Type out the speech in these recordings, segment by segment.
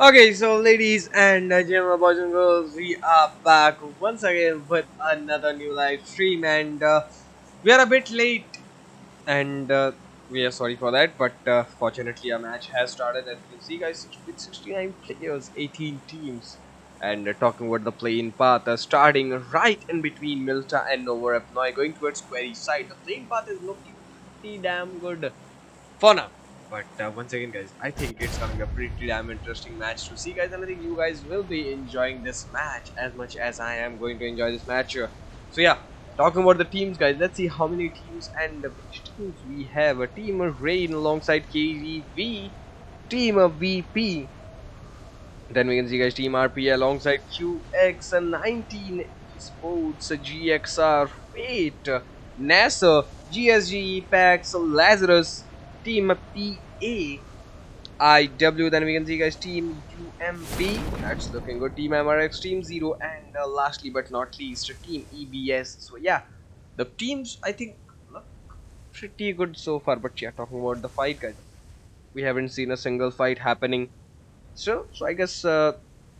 Okay, so ladies and gentlemen, boys and girls, we are back once again with another new live stream, and we are a bit late, and we are sorry for that. But fortunately, our match has started. As you can see, guys, with 69 players, 18 teams, and talking about the playing path, starting right in between Milta and Nova Now going towards Query side. The playing path is looking pretty damn good for now. But once again, guys, I think it's gonna be a pretty damn interesting match to see, guys. And I think you guys will be enjoying this match as much as I am going to enjoy this match. So yeah, talking about the teams, guys. Let's see how many teams and which teams we have. A team of Rain alongside KGV, team of VP. Then we can see, guys, team RP alongside QX19 Esports, GXR Fate, Nasr, GSG Pax, Lazarus, team PA, IW. Then we can see, guys, team UMB. That's looking good. Team MRX, team Zero, and lastly but not least, team EBS. So yeah, the teams I think look pretty good so far. But yeah, talking about the fight, guys, we haven't seen a single fight happening. So I guess there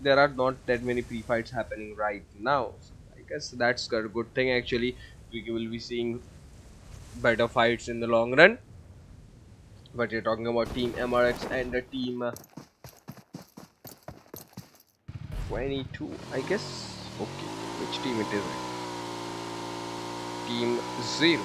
are not that many pre-fights happening right now. So I guess that's a good thing actually. We will be seeing better fights in the long run. But you're talking about Team MRX and the Team 22, I guess. Okay, which team it is? Team 0.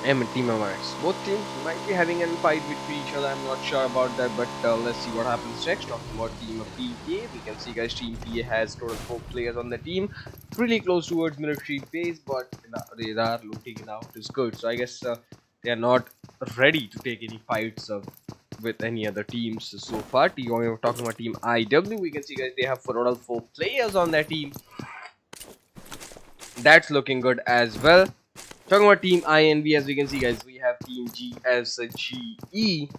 And Team MRX. Both teams might be having a fight between each other. I'm not sure about that, but let's see what happens next. Talking about Team PA, we can see, guys, Team PA has total 4 players on the team. Pretty close towards military base, but they are looting now. It's good. So I guess they are not ready to take any fights with any other teams so far. We're talking about Team IW. We can see, guys, they have total 4 players on their team. That's looking good as well. Talking about Team INV, as we can see, guys, we have Team GSGE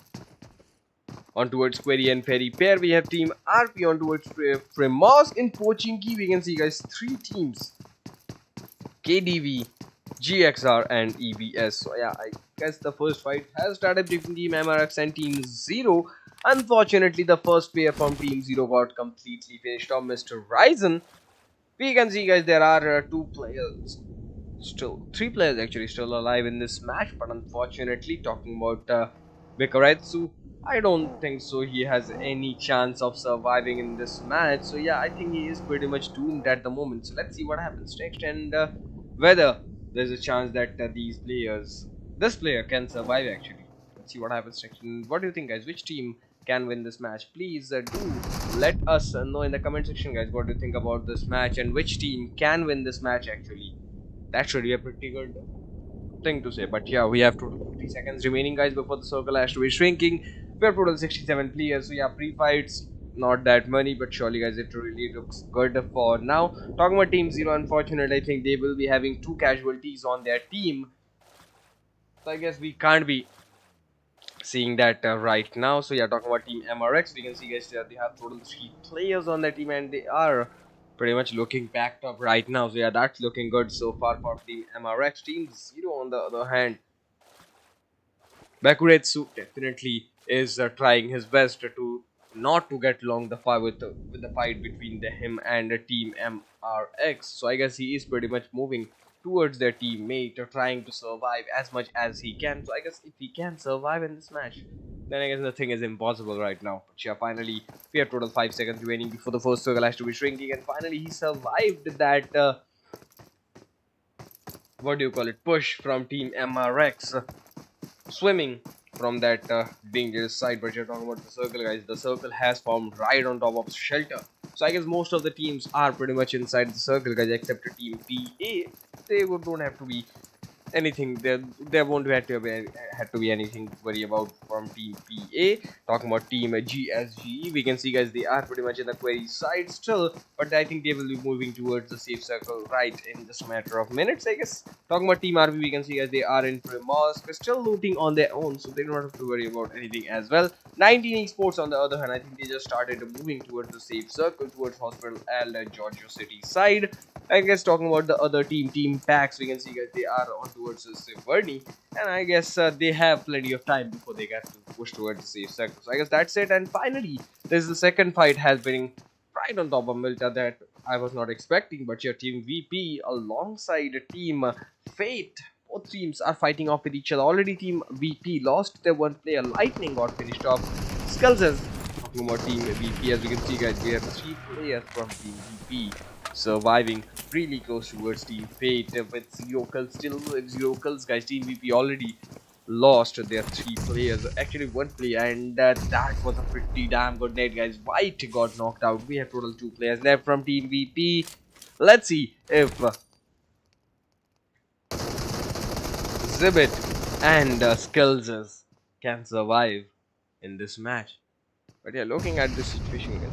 on towards Query and Ferry pair. We have Team RP on towards Premos in Pochinki. We can see, guys, 3 teams: KDV, GXR, and EBS. So yeah, I guess the first fight has started between Team MRX and Team Zero. Unfortunately, the first player from Team Zero got completely finished off, Mr. Ryzen. We can see, guys, there are 2 players. Still 3 players actually still alive in this match, but unfortunately, talking about Vikaretsu, I don't think so he has any chance of surviving in this match. So yeah, I think he is pretty much doomed at the moment. So let's see what happens next, and whether there's a chance that this player can survive actually. Let's see what happens next. And what do you think, guys? Which team can win this match? Please do let us know in the comment section, guys, what do you think about this match and which team can win this match actually. That should be a pretty good thing to say. But yeah, we have total 50 seconds remaining, guys, before the circle has to be shrinking. We have total 67 players. So yeah, pre-fights, not that many, but surely, guys, it really looks good for now. Talking about Team Zero, unfortunately, I think they will be having 2 casualties on their team. So I guess we can't be seeing that right now. So yeah, talking about Team MRX, we can see, guys, they have total 3 players on their team, and they are pretty much looking backed up right now. So yeah, that's looking good so far for Team MRX. Team Zero, on the other hand, Bakuretsu definitely is trying his best to not to get along the fight with the fight between him and Team MRX. So I guess he is pretty much moving towards their teammate, trying to survive as much as he can. So I guess if he can survive in this match, then I guess nothing is impossible right now. But yeah, finally, we have total 5 seconds remaining before the first circle has to be shrinking, and finally he survived that, what do you call it, push from Team MRX, swimming from that dangerous side. But you're talking about the circle, guys. The circle has formed right on top of shelter. So I guess most of the teams are pretty much inside the circle, guys, except Team PA. They don't have to be anything. There won't have to be anything to worry about from Team PA. Talking about Team GSGE, we can see, guys, they are pretty much in the query side still, but I think they will be moving towards the safe circle right in just a matter of minutes, I guess. Talking about Team RV, we can see, guys, they are in Primosk, still looting on their own, so they don't have to worry about anything as well. 19 esports, on the other hand, I think they just started moving towards the safe circle, towards Hospital and JOJO City side. I guess talking about the other team, Team PAX, we can see, guys, they are on towards towards the safe Verni, and I guess they have plenty of time before they get to push towards the safe circle. So I guess that's it. And finally, there's the second fight happening right on top of Milta that I was not expecting, but your team VP alongside team Fate. Both teams are fighting off with each other. Already team VP lost their one player. Lightning got finished off. Skulls is talking about team VP. As we can see, guys, we have 3 players from team VP surviving really close towards team Fate with 0 kills. Still with 0 kills, guys. Team VP already lost their 3 players, actually 1 player, and that was a pretty damn good net, guys. White got knocked out. We have total 2 players left from team VP. Let's see if Zibit and Skills can survive in this match. But yeah, looking at this situation, guys,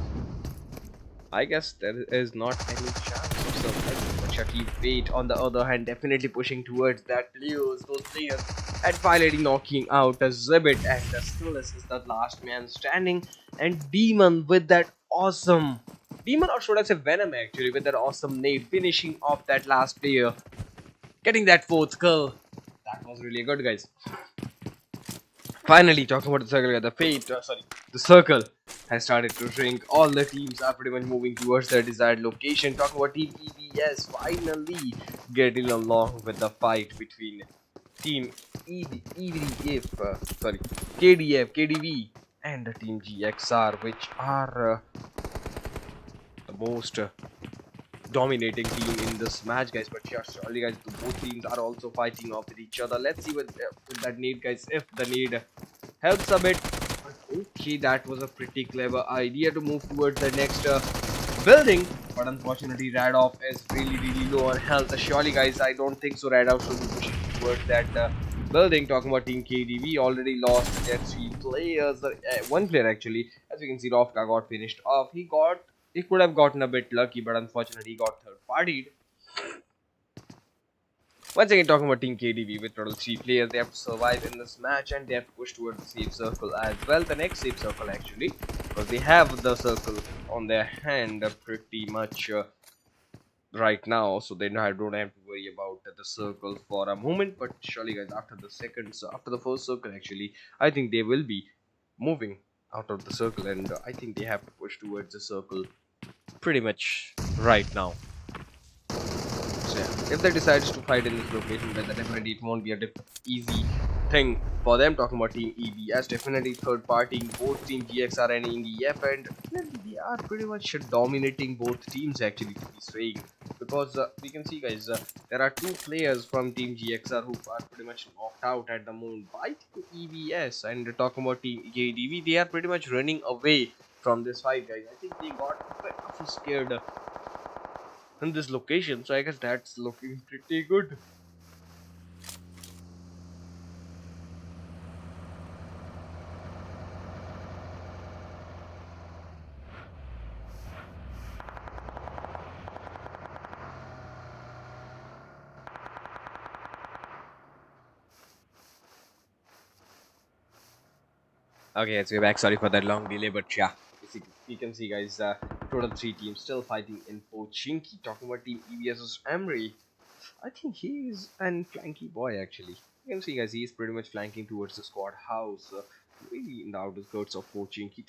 I guess there is not any chance of surviving. But Shaki Fate, on the other hand, definitely pushing towards those players, and finally knocking out Zibit, and Skillless is the last man standing. And Demon with that awesome Demon, or should I say Venom, actually, with that awesome nade, finishing off that last player, getting that 4th kill. That was really good, guys. Finally, talking about the circle, the circle has started to shrink. All the teams are pretty much moving towards their desired location. Talking about Team EBS finally getting along with the fight between Team KDV, and the Team GXR, which are the most dominating team in this match, guys. But yeah, surely, guys, both teams are also fighting off with each other. Let's see with that nade, guys, if the nade helps a bit. But okay, that was a pretty clever idea to move towards the next building, but unfortunately Radov is really low on health. Surely, guys, I don't think so Radov should be pushing towards that building. Talking about Team KDV, already lost their 3 players, 1 player actually. As you can see, Rofka got finished off. He could have gotten a bit lucky, but unfortunately he got third partied. Once again, talking about Team KDV, with total 3 players, they have to survive in this match, and they have to push towards the safe circle as well. The next safe circle, actually, because they have the circle on their hand pretty much right now, so they don't have to worry about the circle for a moment. But surely, guys, after the first circle, actually, I think they will be moving out of the circle, and I think they have to push towards the circle pretty much right now. So yeah, if they decide to fight in this location, then definitely it won't be a easy thing for them. Talking about Team EBS, definitely third party both Team GXR and INVICTUS, and they are pretty much dominating both teams, actually, to be saying, because we can see, guys, there are 2 players from Team GXR who are pretty much knocked out at the moment by Team EBS. And talking about Team KDV, they are pretty much running away from this fight, guys. I think they got a bit of scared in this location, so I guess that's looking pretty good. Okay, let's go back. Sorry for that long delay, but yeah, you can see, guys, total 3 teams still fighting in Pochinki. Talking about Team EBS's Emery, I think he is an flanky boy, actually. You can see, guys, he is pretty much flanking towards the squad house, really in the outskirts of Pochinki.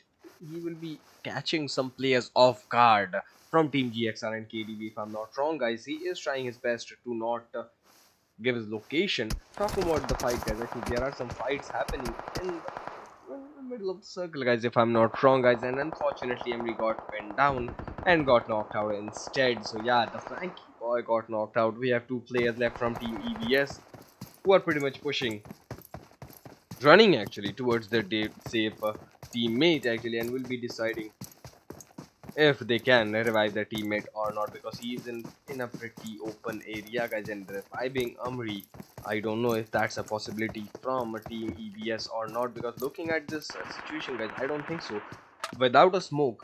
He will be catching some players off guard from Team GXR and KDB, if I'm not wrong, guys. He is trying his best to not give his location. Talking about the fight, guys, I think there are some fights happening in the middle of the circle, guys, if I'm not wrong, guys, and unfortunately Emery got pinned down and got knocked out instead. So yeah, the flanky boy got knocked out. We have 2 players left from Team EBS who are pretty much running actually towards their safe teammate, actually, and will be deciding if they can revive their teammate or not, because he is in a pretty open area, guys, and reviving Amri, I don't know if that's a possibility from Team EBS or not, because looking at this situation, guys, I don't think so. Without a smoke,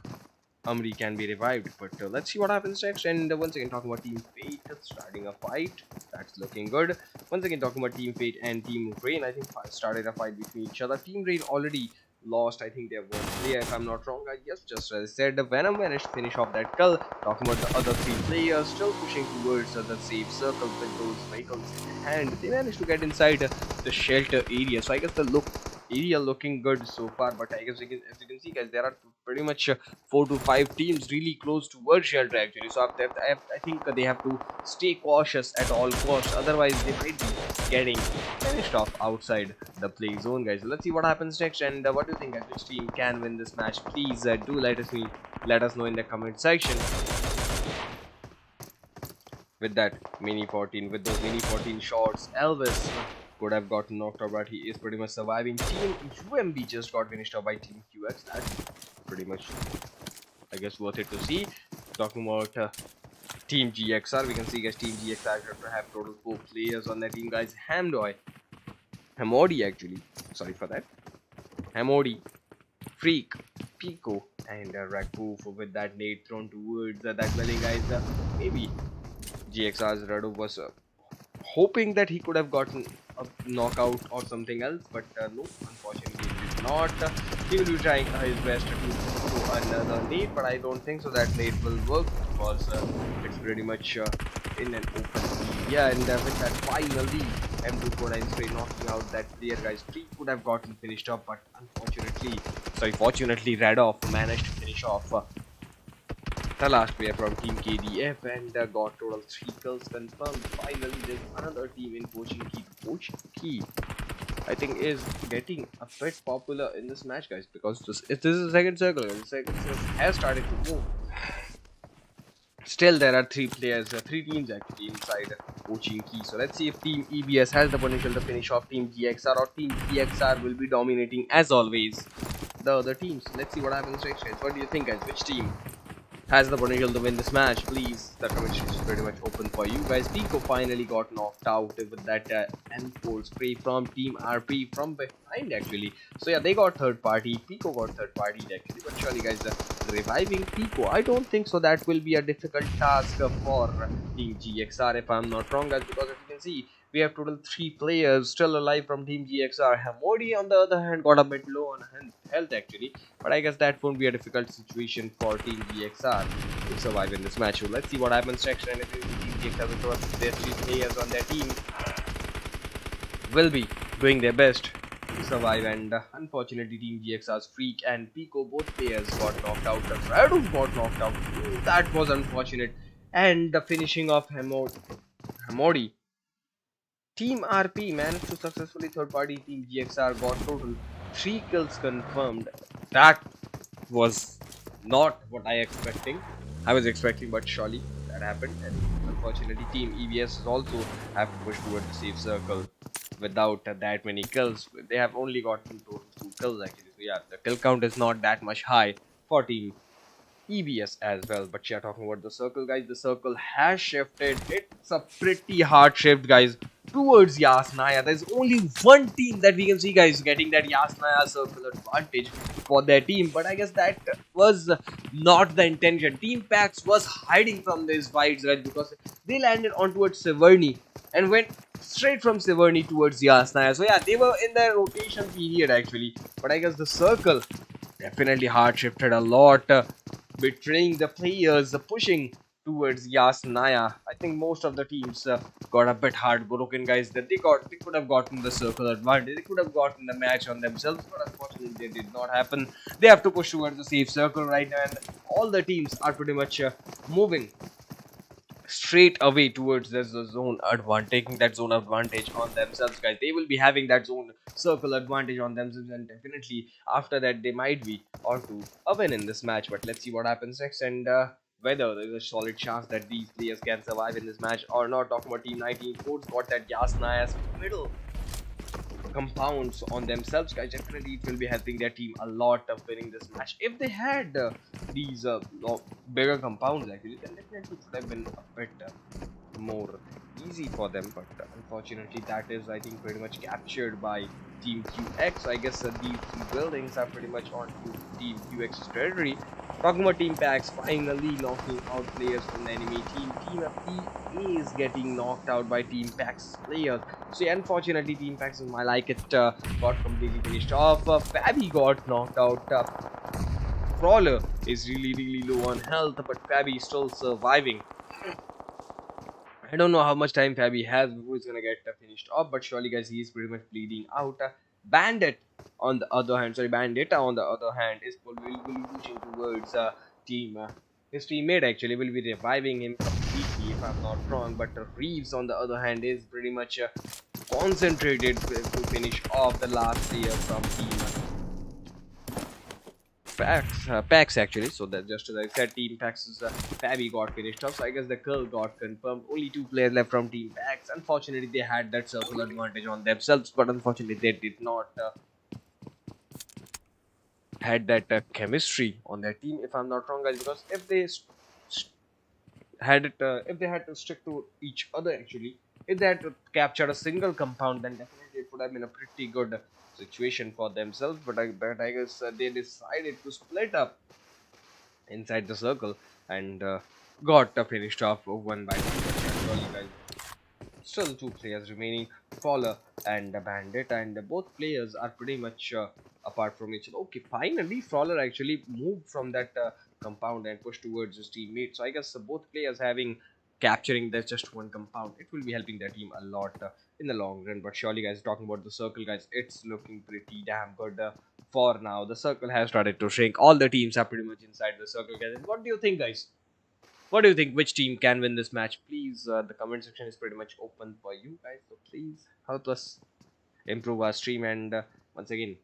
Amri can be revived, but let's see what happens next. And once again, talking about Team Fate starting a fight, that's looking good. Once again, talking about Team Fate and Team Rain, I think started a fight between each other. Team Rain already lost, I think they have one player if I'm not wrong. I guess just as I said, the Venom managed to finish off that kill. Talking about the other three players still pushing towards the safe circle with those vehicles in hand. They managed to get inside the shelter area, so I guess the area looking good so far. But I guess as you can see, guys, there are pretty much 4 to 5 teams really close towards shelter actually. So I think they have to stay cautious at all costs, otherwise they might be getting finished off outside the play zone, guys. Let's see what happens next. And what do you think, guys? Which team can win this match? Please do let us know in the comment section. With that mini 14, with those mini 14 shots, Elvis could have gotten knocked out, but he is pretty much surviving. Team UMB just got finished off by Team QX. That's pretty much, I guess, worth it to see. Talking about Team GXR, we can see, guys, Team GXR have total 4 players on their team, guys. Hamodi actually, sorry for that. Hamodi, Freak, Pico, and Rakoof with that nade thrown towards that building, guys. Maybe GXR's Radu was hoping that he could have gotten a knockout or something else, but no, unfortunately he did not. He will be trying his best to do another nade, but I don't think so that nade will work because it's pretty much in an open area. And with that finally M249 spray knocking out that player, guys. 3 could have gotten finished off, but fortunately Radov managed to finish off the last player from Team KDF and got total 3 kills confirmed. Finally, there's another team in Poaching Key. I think is getting a bit popular in this match, guys, because this is the second circle. The second circle has started to move. Still, there are 3 teams actually inside Poaching Key. So let's see if Team EBS has the potential to finish off Team GXR, or Team GXR will be dominating as always the other teams. Let's see what happens next, guys. What do you think, guys? Which team has the potential to win this match? Please, the comment is pretty much open for you, guys. Pico finally got knocked out with that M4 spray from Team RP from behind actually. So yeah, they got third party. Pico got third party actually, but surely, guys, reviving Pico, I don't think so that will be a difficult task for Team GXR if I'm not wrong, guys, because as you can see, we have total 3 players still alive from Team GXR. Hamodi, on the other hand, got a bit low on health actually, but I guess that won't be a difficult situation for Team GXR to survive in this match. So let's see what happens next. And if Team GXR with their 3 players on their team will be doing their best to survive, and unfortunately Team GXR's Freak and Pico, both players got knocked out. Radu got knocked out. That was unfortunate. And the finishing of Hamodi. Team RP managed to successfully third party Team GXR, got total 3 kills confirmed. That was not what I was expecting, but surely that happened. And unfortunately Team EBS also have to push towards the safe circle without that many kills. They have only gotten total 2 kills actually. So yeah, the kill count is not that much high for Team EBS as well. But yeah, talking about the circle, guys, the circle has shifted. It's a pretty hard shift, guys, towards Yasnaya. There's only one team that we can see, guys, getting that Yasnaya circle advantage for their team, but I guess that was not the intention. Team Pax was hiding from these fights, guys, because they landed on towards Severny and went straight from Severny towards Yasnaya. So yeah, they were in their rotation period actually, but I guess the circle definitely hard shifted a lot, betraying the players, pushing towards Yasnaya. I think most of the teams got a bit heartbroken, guys, that they could have gotten the circle advantage. They could have gotten the match on themselves, but unfortunately it did not happen. They have to push towards the safe circle right now, and all the teams are pretty much moving straight away towards the zone advantage, taking that zone advantage on themselves, guys. They will be having that zone circle advantage on themselves, and definitely after that they might be onto a win in this match. But let's see what happens next, and whether there's a solid chance that these players can survive in this match or not. Talking about Team 19 Sports, got that Yasnaya's middle compounds on themselves, guys. Definitely it will be helping their team a lot of winning this match. If they had these bigger compounds actually, then definitely it would have been a bit more easy for them, but unfortunately that is, I think, pretty much captured by Team QX. So I guess these three buildings are pretty much on to Team QX's territory. Talking about Team PAX finally knocking out players from the enemy team. Team PA is getting knocked out by Team PAX players. So yeah, unfortunately Team PAX, I like it, got completely finished off. Fabi got knocked out. Crawler is really low on health, but Fabi is still surviving. I don't know how much time Fabi has before he's gonna get finished off, but surely guys, he is pretty much bleeding out. Bandit on the other hand, Bandita on the other hand will be pushing towards his teammate actually will be reviving him completely if I'm not wrong, but Reeves on the other hand is pretty much concentrated to finish off the last player from team PAX actually. So that just as I said, Team PAX's Fabi got finished off. So I guess the kill got confirmed. Only 2 players left from Team PAX. Unfortunately, they had that circle advantage on themselves, but unfortunately, they did not had that chemistry on their team. If I'm not wrong, guys, because if they if they had to stick to each other actually, if they had to capture a single compound, then definitely it would have been a pretty good situation for themselves, but I guess they decided to split up inside the circle and got finished off 1 by 1. Still 2 players remaining, Fowler and Bandit, and both players are pretty much apart from each other. Okay, finally Fowler actually moved from that compound and pushed towards his teammate. So I guess both players having capturing that just 1 compound, it will be helping their team a lot in the long run. But surely guys, talking about the circle guys, it's looking pretty damn good for now. The circle has started to shrink. All the teams are pretty much inside the circle guys. And what do you think guys? What do you think? Which team can win this match? Please, the comment section is pretty much open for you guys, so please help us improve our stream, and once again,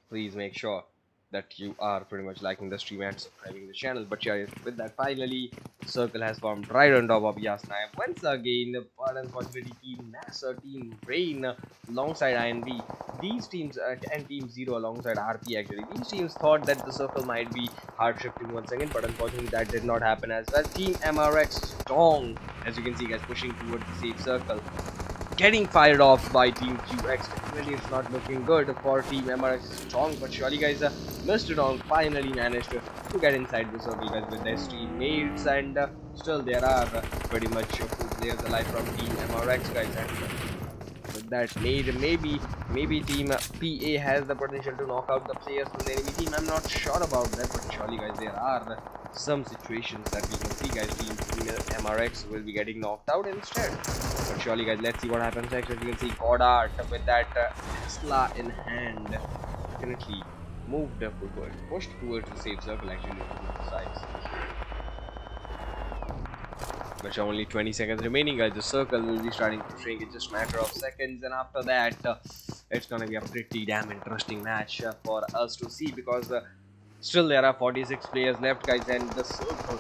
please make sure that you are pretty much liking the stream and subscribing the channel. But yeah, with that, finally circle has formed right on top of Yasna once again, but unfortunately Team Nasr, Team Rain alongside INV, these teams and Team Zero alongside RP actually, these teams thought that the circle might be hard shifting once again, but unfortunately that did not happen as well. Team MRX strong, as you can see guys, pushing towards the safe circle, getting fired off by Team QX. Definitely it's not looking good for Team MRX strong, but surely guys, Mr. Dong finally managed to get inside the circle guys with their teammates, and still there are pretty much 4 players alive from Team MRX guys, and with that maybe Team PA has the potential to knock out the players from the enemy team. I'm not sure about that, but surely guys, there are some situations that we can see guys, Team MRX will be getting knocked out instead. But surely guys, let's see what happens next. As you can see, Godart with that Tesla in hand definitely moved forward, pushed towards the safe circle actually to be precise. But only 20 seconds remaining guys, the circle will be starting to shrink in just a matter of seconds, and after that it's gonna be a pretty damn interesting match for us to see, because still there are 46 players left guys, and the circle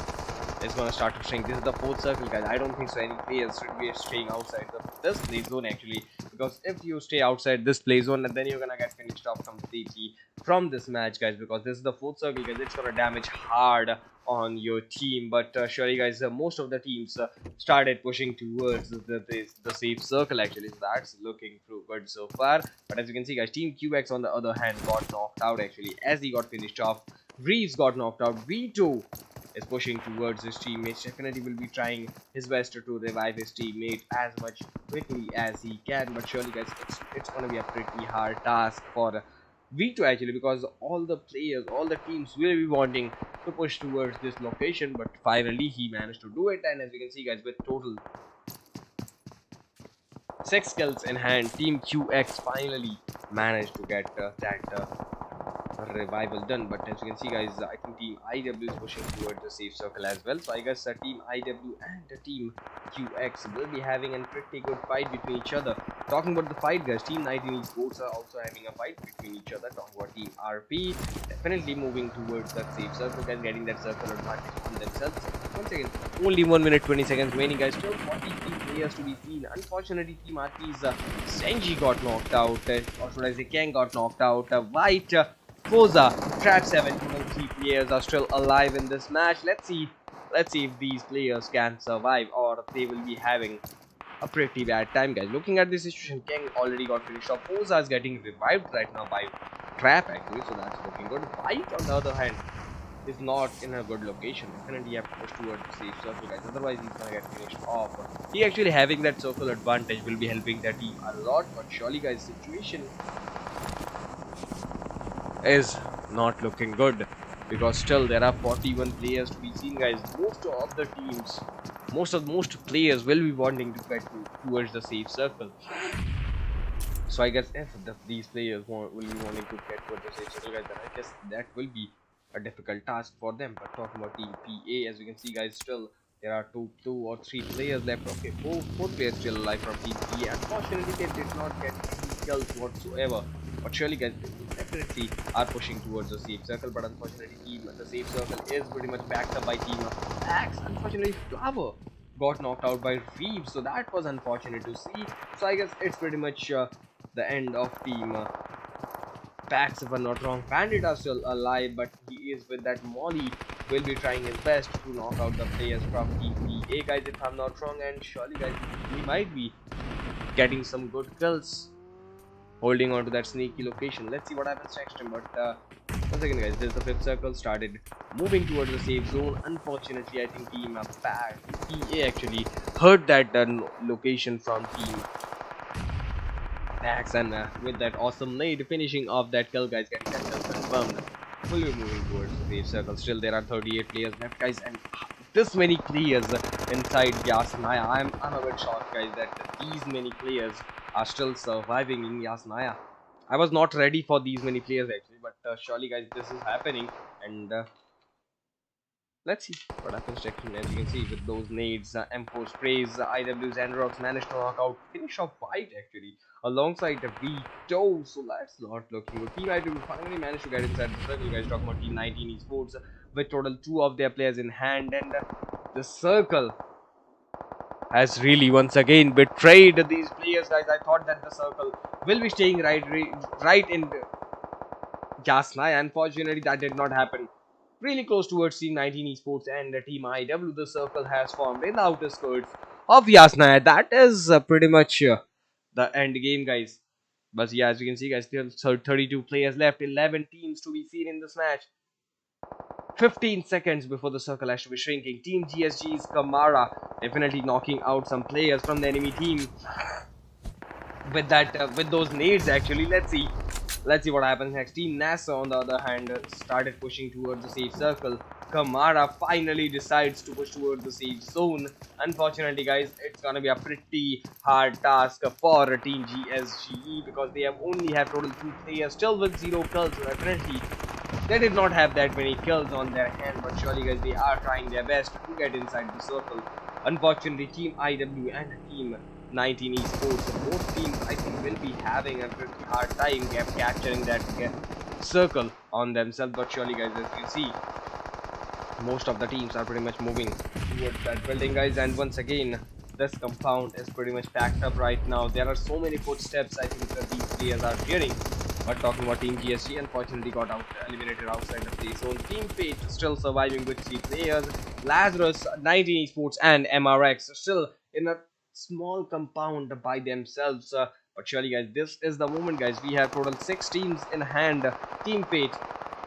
is gonna start to shrink. This is the 4th circle guys. I don't think so any players should be staying outside this play zone actually, because if you stay outside this play zone, then you're gonna get finished off completely from this match guys, because this is the 4th circle guys. It's gonna damage hard on your team. But surely guys, most of the teams started pushing towards the safe circle actually, so that's looking through good so far. But as you can see guys, Team QX on the other hand got knocked out actually, as he got finished off. Reeves got knocked out. V2 is pushing towards his teammates. Definitely will be trying his best to revive his teammate as much quickly as he can, but surely guys, it's gonna be a pretty hard task for V2 actually, because all the players, all the teams will be wanting to push towards this location, but finally he managed to do it. And as you can see guys, with total 6 kills in hand, Team QX finally managed to get that revival done. But as you can see guys, I think Team IW is pushing towards the safe circle as well, so I guess Team IW and Team QX will be having a pretty good fight between each other. Talking about the fight guys, Team 19 esports are also having a fight between each other. Talking about Team RP, definitely moving towards that safe circle guys, getting that circle advantage on themselves. Once again, only 1 minute 20 seconds remaining guys, still 43 players to be seen. Unfortunately Team RP's Senji got knocked out, or should I say Kang got knocked out. White, Foza, Trap 7, total 3 players are still alive in this match. Let's see Let's see if these players can survive or they will be having a pretty bad time, guys. Looking at this situation, King already got finished off. Forza is getting revived right now by Trap actually, so that's looking good. White on the other hand is not in a good location. Definitely have to push towards the safe circle, guys. Otherwise he's gonna get finished off. He actually having that circle advantage will be helping their team a lot, but surely, guys, situation is not looking good because still there are 41 players to be seen, guys. Most of the teams, most players will be wanting to get towards the safe circle. So I guess if these players will be wanting to get towards the safe circle, guys, then I guess that will be a difficult task for them. But talking about team PA, as you can see, guys, still there are two or three players left. Okay, four players still alive from team PA. Unfortunately, they did not get any kills whatsoever. But surely, guys, they definitely are pushing towards the safe circle. But unfortunately, the safe circle is pretty much backed up by team Axe. Unfortunately, Flower got knocked out by Reeves, so that was unfortunate to see. So I guess it's pretty much the end of team Pax, if I'm not wrong. Bandit are still alive, but he is with that Molly. Will be trying his best to knock out the players from team PA, guys, if I'm not wrong. And surely, guys, he might be getting some good kills, holding on to that sneaky location. Let's see what happens next time. But once again, guys, this is the fifth circle. Started moving towards the safe zone. Unfortunately, I think team PA actually heard that location from team Pax, and with that awesome nade finishing off that kill, guys, getting that kill confirmed. Fully moving towards the safe circle. Still, there are 38 players left, guys, and this many players inside Yasnaya. I'm a bit shocked, guys, that these many players are still surviving in Yasnaya. I was not ready for these many players actually, but surely, guys, this is happening, and let's see what happens next. As you can see, with those nades, M4 sprays, IWs and rocks managed to knock out, finish off White actually alongside the Vito. So that's not looking good. Team IW finally managed to get inside the circle, guys. Talking about Team 19 Esports with total 2 of their players in hand, and the circle has really once again betrayed these players, guys. I thought that the circle will be staying right in Yasnaya. Unfortunately, that did not happen. Really close towards Team 19 Esports and Team IW, the circle has formed in the outer skirts of Yasnaya. That is pretty much the end game, guys. But yeah, as you can see, guys, still 32 players left, 11 teams to be seen in this match. 15 seconds before the circle has to be shrinking. Team GSG's Kamara definitely knocking out some players from the enemy team with that with those nades actually. Let's see what happens next. Team Nasr, on the other hand, started pushing towards the safe circle. Kamara finally decides to push towards the safe zone. Unfortunately, guys, it's gonna be a pretty hard task for Team GSGE because they only have total 2 players still with 0 kills. So definitely they did not have that many kills on their hand, but surely, guys, they are trying their best to get inside the circle. Unfortunately, Team IW and Team 19 Esports, both teams, I think, will be having a pretty hard time capturing that circle on themselves. But surely, guys, as you see, most of the teams are pretty much moving towards that building, guys. And once again, this compound is pretty much packed up right now. There are so many footsteps, I think, that these players are hearing. But talking about Team GSG, unfortunately got eliminated outside the play zone. Team Fate still surviving with 3 players. Lazarus, 19 Esports and MRX still in a small compound by themselves. But surely, guys, this is the moment, guys. We have total 6 teams in hand. Team Fate,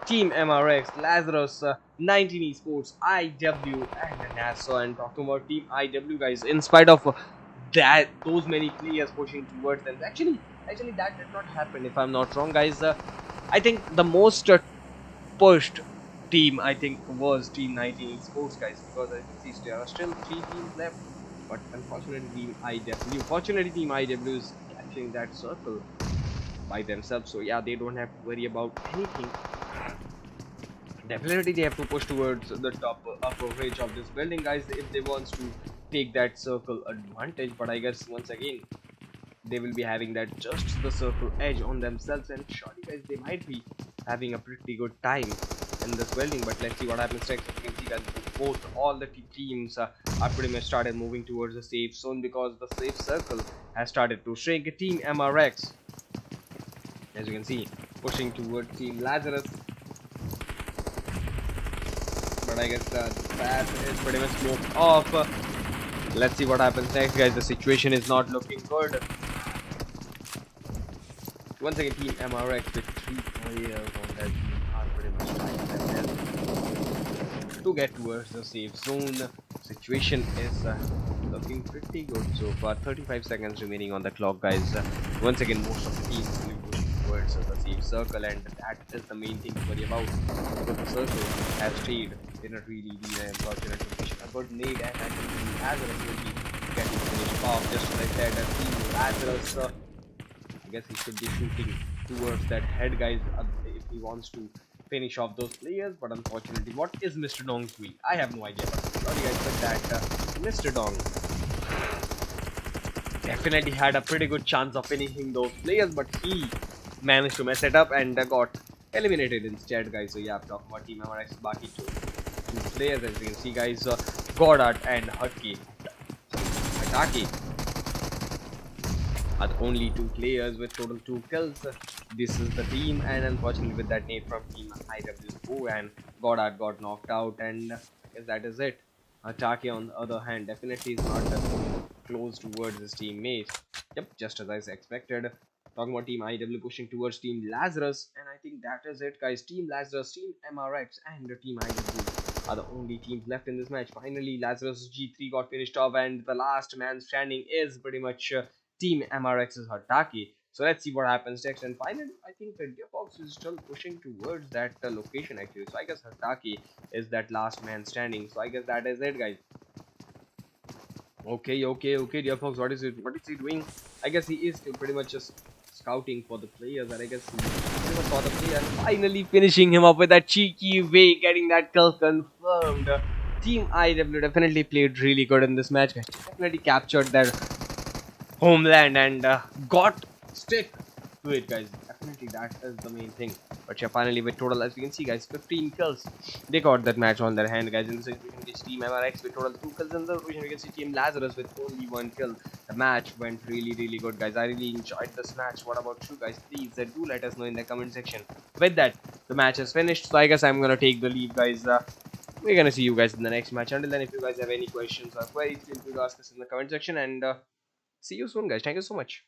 Team MRX, Lazarus, 19 Esports, IW and Nasr. And talking about Team IW, guys, in spite of those many players pushing towards them, actually that did not happen, if I'm not wrong, guys. I think the most pushed team, I think, was Team 19 Esports, guys, because I can see there are still 3 teams left. But unfortunately, Team IW is capturing that circle by themselves. So yeah, they don't have to worry about anything. Definitely they have to push towards the top upper ridge of this building, guys, if they want to take that circle advantage. But I guess once again they will be having that just the circle edge on themselves, and surely, guys, they might be having a pretty good time in this building. But let's see what happens next. You can see that all the teams are pretty much started moving towards the safe zone because the safe circle has started to shrink. Team MRX, as you can see, pushing towards Team Lazarus. But but I guess the path is pretty much smoked off. Let's see what happens next, guys. The situation is not looking good. Once again, Team MRX with 3 players on that team are pretty much trying to get towards the safe zone. Situation is looking pretty good so far. 35 seconds remaining on the clock, guys. Once again, most of the teams will be pushing towards the safe circle, and that is the main thing to worry about. Because the circle has stayed in a really unfortunate position. A good nade, and I think Lazarus will be getting finished off. Just as I said, Team Lazarus, I guess he should be shooting towards that head, guys, if he wants to finish off those players. But unfortunately, what is Mr. Dong's doing? I have no idea. But sorry, guys, but that Mr. Dong definitely had a pretty good chance of finishing those players, but he managed to mess it up and got eliminated instead, guys. So yeah, I'm talking about Team MRX Baki two players, as you can see, guys. Goddard and Hatake are the only 2 players with total 2 kills. This is the team, and unfortunately with that nade from Team IWO, and Goddard got knocked out, and I guess that is it. Hatake, on the other hand, definitely is not close towards his teammate. Yep, just as I expected. Talking about Team IW pushing towards Team Lazarus, and I think that is it, guys. Team Lazarus, Team MRX, and Team IW are the only teams left in this match. Finally, Lazarus G3 got finished off, and the last man standing is pretty much Team MRX's Hatake. So let's see what happens next. And finally, I think the Gearbox is still pushing towards that location actually. So I guess Hatake is that last man standing. So I guess that is it, guys. Okay, Gearbox, what is he doing? I guess he is still pretty much just scouting for the players, and I guess he pretty much saw the player and finally finishing him up with that cheeky way, getting that kill confirmed. Team IW definitely played really good in this match, guys. Definitely captured their homeland and got stick to it, guys. Definitely that is the main thing. But yeah, finally with total, as you can see, guys, 15 kills, they got that match on their hand, guys. In the situation, we can see Team MRX with total 2 kills. In the situation, we can see Team Lazarus with only 1 kill. The match went really good, guys. I really enjoyed this match. What about you guys? Please do let us know in the comment section. With that, the match is finished, so I guess I'm gonna take the leave, guys. We're gonna see you guys in the next match. Until then, if you guys have any questions or queries, feel free to ask us in the comment section, and see you soon, guys. Thank you so much.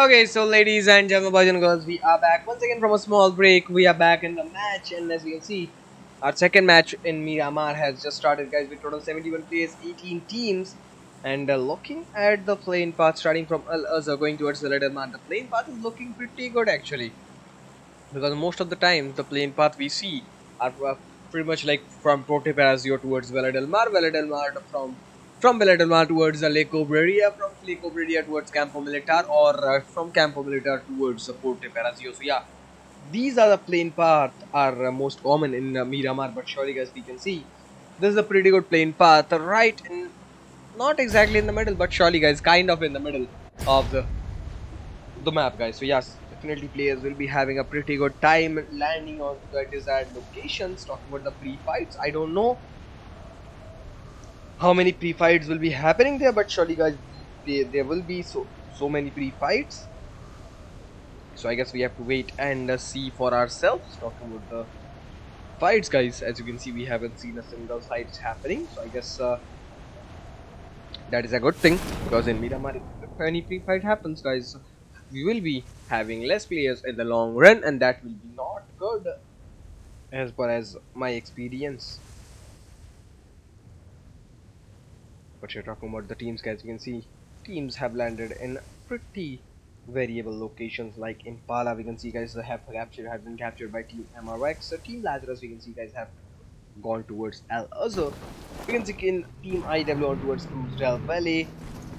Okay, so ladies and gentlemen, boys and girls, we are back once again from a small break. We are back in the match, and as you can see, our second match in Miramar has just started, guys, with total 71 players, 18 teams. And looking at the playing path starting from Al Azhar going towards the Miramar, the playing path is looking pretty good actually. Because most of the time, the playing path we see are pretty much like from Porte Parazio towards Villadelmar from Villadelmar towards Lake Obreria, from Lake Obreria towards Campo Militar, or from Campo Militar towards Porte Parazio. So yeah, these are the plain path are most common in Miramar, but surely guys we can see this is a pretty good plain path right in, not exactly in the middle, but surely guys kind of in the middle of the map, guys. So yes, definitely players will be having a pretty good time landing on the desired locations. Talking about the pre-fights, I don't know how many pre-fights will be happening there, but surely guys there will be so many pre-fights. So I guess we have to wait and see for ourselves. Talking about the fights, guys, as you can see we haven't seen a single fight happening, so I guess that is a good thing, because in Miramar if any pre-fight happens, guys, we will be having less players in the long run, and that will be not good as far as my experience. But you're talking about the teams, guys. You can see teams have landed in pretty variable locations. Like in Pala, we can see guys have been captured by Team MRX. So Team Lazarus, we can see guys have gone towards Al Azhar. We can see in Team IW on towards Cruz del Valle.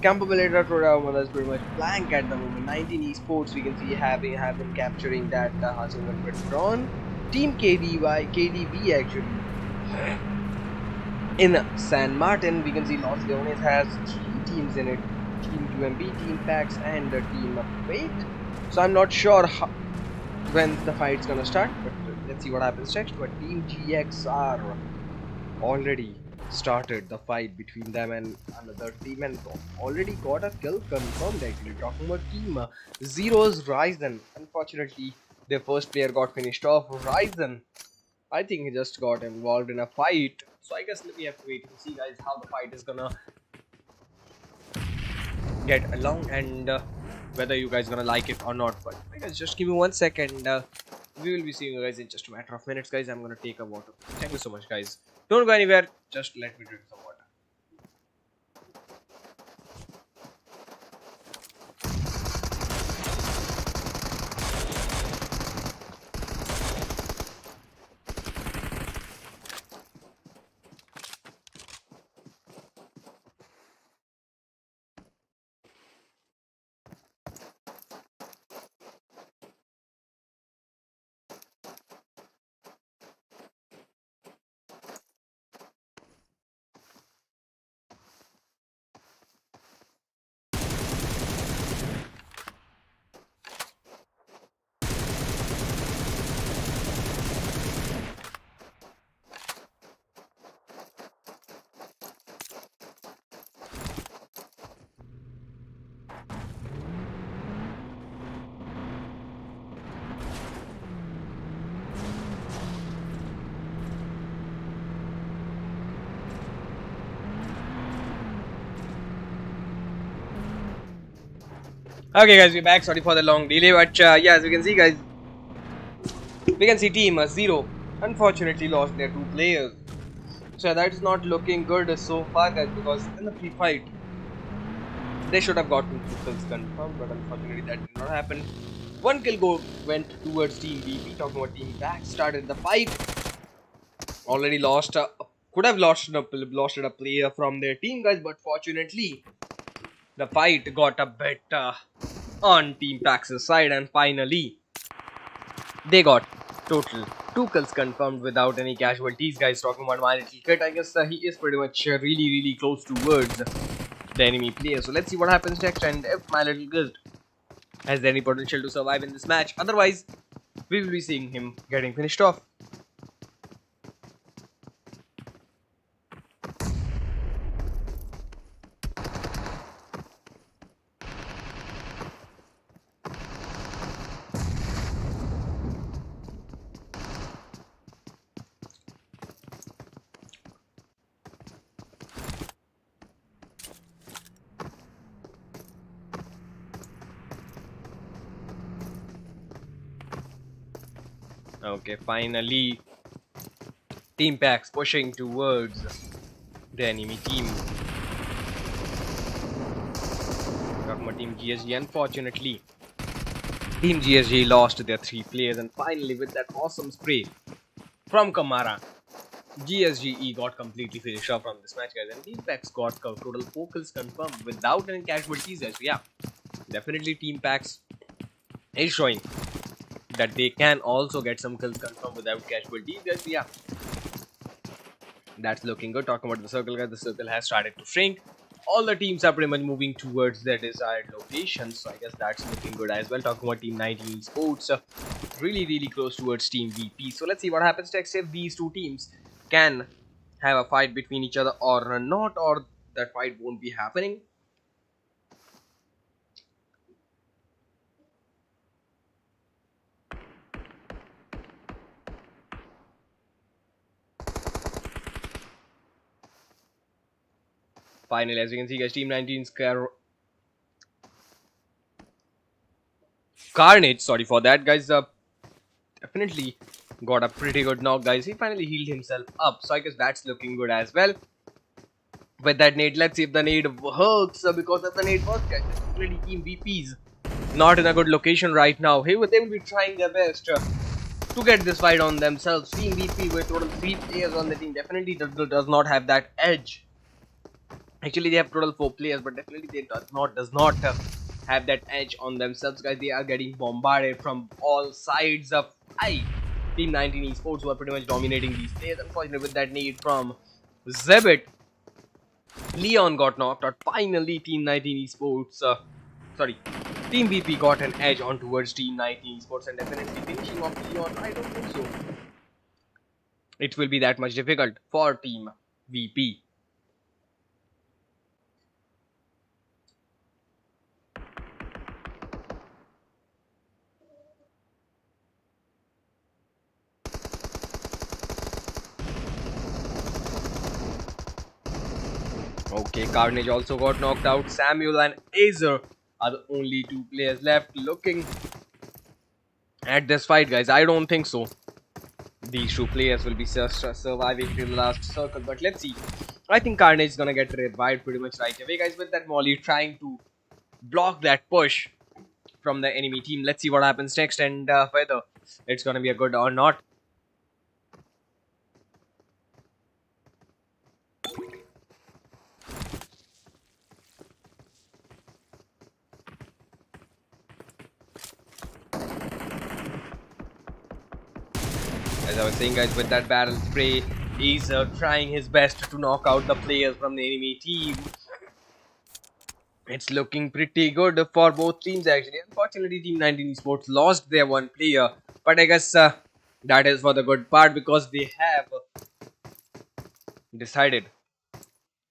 Campobeleta Toda is pretty much blank at the moment. 19 esports, we can see have been capturing that Hazelnut Petron. Team KDV actually. In San Martin, we can see Los Leones has 3 teams in it. Team UMB, Team PAX, and the Team Fate. So I'm not sure when the fight's gonna start, but let's see what happens next. But Team GXR already started the fight between them and another team and already got a kill confirmed. Actually, talking about Team Zero's Ryzen. Unfortunately, their first player got finished off. Ryzen, I think he just got involved in a fight. So I guess we have to wait and see, guys, how the fight is gonna get along and whether you guys gonna like it or not. But guys, just give me 1 second. We will be seeing you guys in just a matter of minutes, guys. I'm gonna take a water. Thank you so much, guys. Don't go anywhere. Just let me drink some water. Okay, guys, we're back. Sorry for the long delay, but yeah, as you can see, guys, we can see Team Zero unfortunately lost their 2 players. So that's not looking good so far, guys, because in the pre-fight they should have gotten 2 kills confirmed, but unfortunately that did not happen. 1 kill went towards Team BP. Talking about Team Back, started the fight. Already lost, could have lost a player from their team, guys, but fortunately the fight got a bit on Team Pax's side, and finally they got total 2 kills confirmed without any casualties, guys. Talking about my little kid, I guess he is pretty much really close towards the enemy player. So let's see what happens next and if my little kid has any potential to survive in this match. Otherwise, we will be seeing him getting finished off. Okay, finally, Team Pax pushing towards the enemy team. Talking about Team GSG, unfortunately, Team GSG lost their 3 players, and finally, with that awesome spray from Kamara, GSGE got completely finished off from this match, guys. And Team Pax got total 4 kills confirmed without any casualties, guys. So yeah, definitely Team Pax is showing that they can also get some kills confirmed without casualties, guys. Yeah, that's looking good. Talking about the circle, guys, the circle has started to shrink. All the teams are pretty much moving towards their desired locations, so I guess that's looking good as well. Talking about Team 19 Esports, really close towards Team VP. So let's see what happens next if these 2 teams can have a fight between each other or not, or that fight won't be happening. Finally, as you can see, guys, Team 19's Carnage, sorry for that, guys, definitely got a pretty good knock, guys. He finally healed himself up, so I guess that's looking good as well. with that nade. Let's see if the nade works, because if the nade works, guys, definitely Team VP's not in a good location right now. They will be trying their best to get this fight on themselves. Team VP with total 3 players on the team definitely does not have that edge. Actually, they have total 4 players, but definitely they does not have that edge on themselves, guys. They are getting bombarded from all sides of Team 19 Esports, who are pretty much dominating these players. Unfortunately, with that need from Zebit, Leon got knocked out. Finally, Team 19 Esports, Team VP got an edge on towards Team 19 Esports, and definitely finishing off Leon, I don't think so it will be that much difficult for Team VP. Okay, Carnage also got knocked out. Samuel and Azer are the only 2 players left. Looking at this fight, guys, I don't think so these 2 players will be surviving till the last circle, but let's see. I think Carnage is gonna get revived pretty much right away, guys, with that Molly trying to block that push from the enemy team. Let's see what happens next, and whether it's gonna be a good or not. As I was saying, guys, with that barrel spray, he's trying his best to knock out the players from the enemy team. It's looking pretty good for both teams, actually. Unfortunately, Team 19 Esports lost their 1 player, but I guess that is for the good part, because they have decided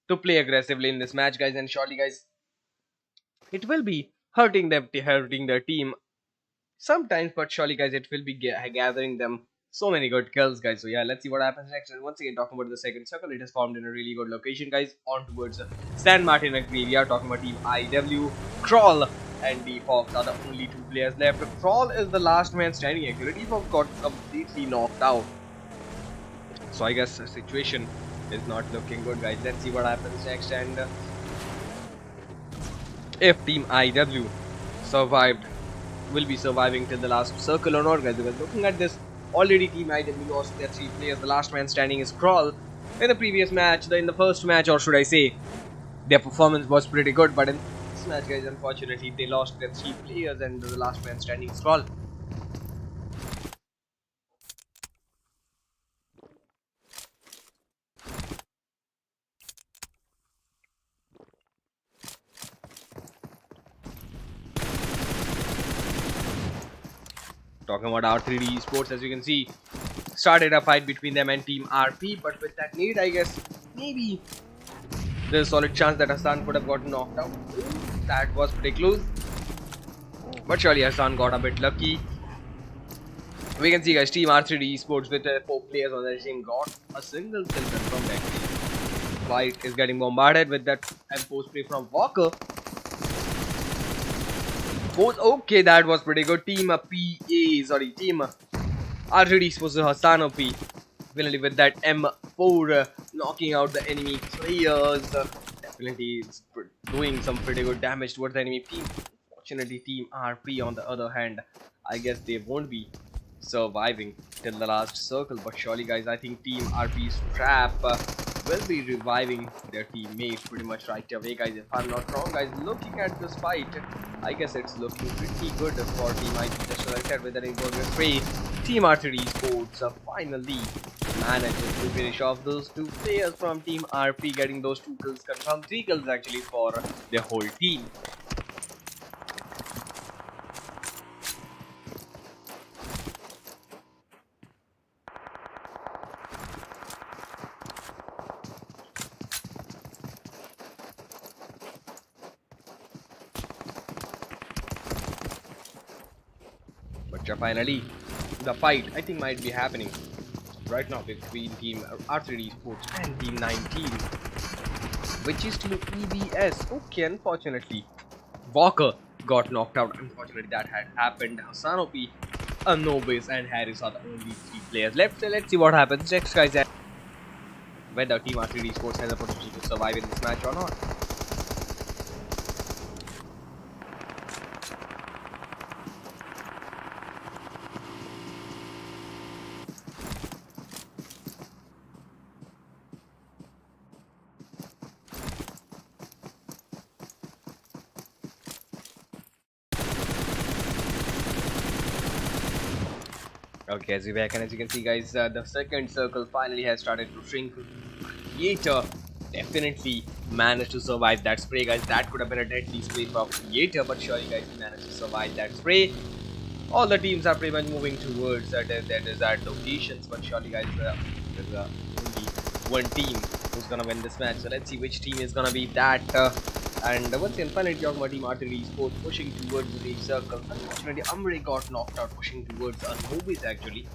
to play aggressively in this match, guys, and surely, guys, it will be hurting their team sometimes, but surely, guys, it will be gathering them so many good kills, guys. So yeah, let's see what happens next. And once again, talking about the second circle, it is formed in a really good location, guys, on towards San Martin and Graveyard. Talking about Team IW, Crawl and Defox are the only 2 players left. Crawl is the last man standing, actually. Defox got completely knocked out, so I guess the situation is not looking good, guys. Let's see what happens next, and if Team IW will be surviving till the last circle or not, guys, because looking at this, already Team IW lost their 3 players. The last man standing is Crawl. In the previous match, in the first match, or should I say, their performance was pretty good, but in this match, guys, unfortunately, they lost their 3 players, and the last man standing is Crawl. Talking about R3D Esports, as you can see, started a fight between them and Team RP, but with that need, I guess maybe there's a solid chance that Hassan could have gotten knocked out. That was pretty close, but surely Hassan got a bit lucky. We can see, guys, Team R3D Esports with 4 players on their team got a single kill from that team. Fight is getting bombarded with that M4 spray from Walker. Okay, that was pretty good. Team Team R3D Esports Hassan OP. Finally, with that M4 knocking out the enemy players. Definitely it's doing some pretty good damage towards the enemy team. Fortunately, Team RP on the other hand, I guess they won't be surviving till the last circle, but surely, guys, I think Team RP's trap will be reviving their teammates pretty much right away, guys. If I'm not wrong, guys, looking at this fight, I guess it's looking pretty good for Team IP. Just like I said, with an important spray, Team R3D Esports finally managed to finish off those 2 players from Team RP, getting those 2 kills confirmed, 3 kills actually for their whole team. But finally, the fight I think might be happening right now between Team R3D Esports and Team 19, which is Team EBS. Okay, unfortunately, Walker got knocked out. Unfortunately, that had happened. Hasanopi, Anubis, and Harris are the only 3 players left. So let's see what happens next, guys. whether Team R3D Esports has a potential to survive in this match or not. Okay, as we back, and as you can see, guys, the second circle finally has started to shrink. Creator definitely managed to survive that spray, guys. That could have been a deadly spray for Creator, but surely, guys, he managed to survive that spray. All the teams are pretty much moving towards that desired locations, but surely, guys, there's only one team who's gonna win this match. So let's see which team is gonna be that. And once again, finally talking about Team R3D Esports pushing towards the safe circle. Unfortunately, UMBRA got knocked out pushing towards Anubis actually.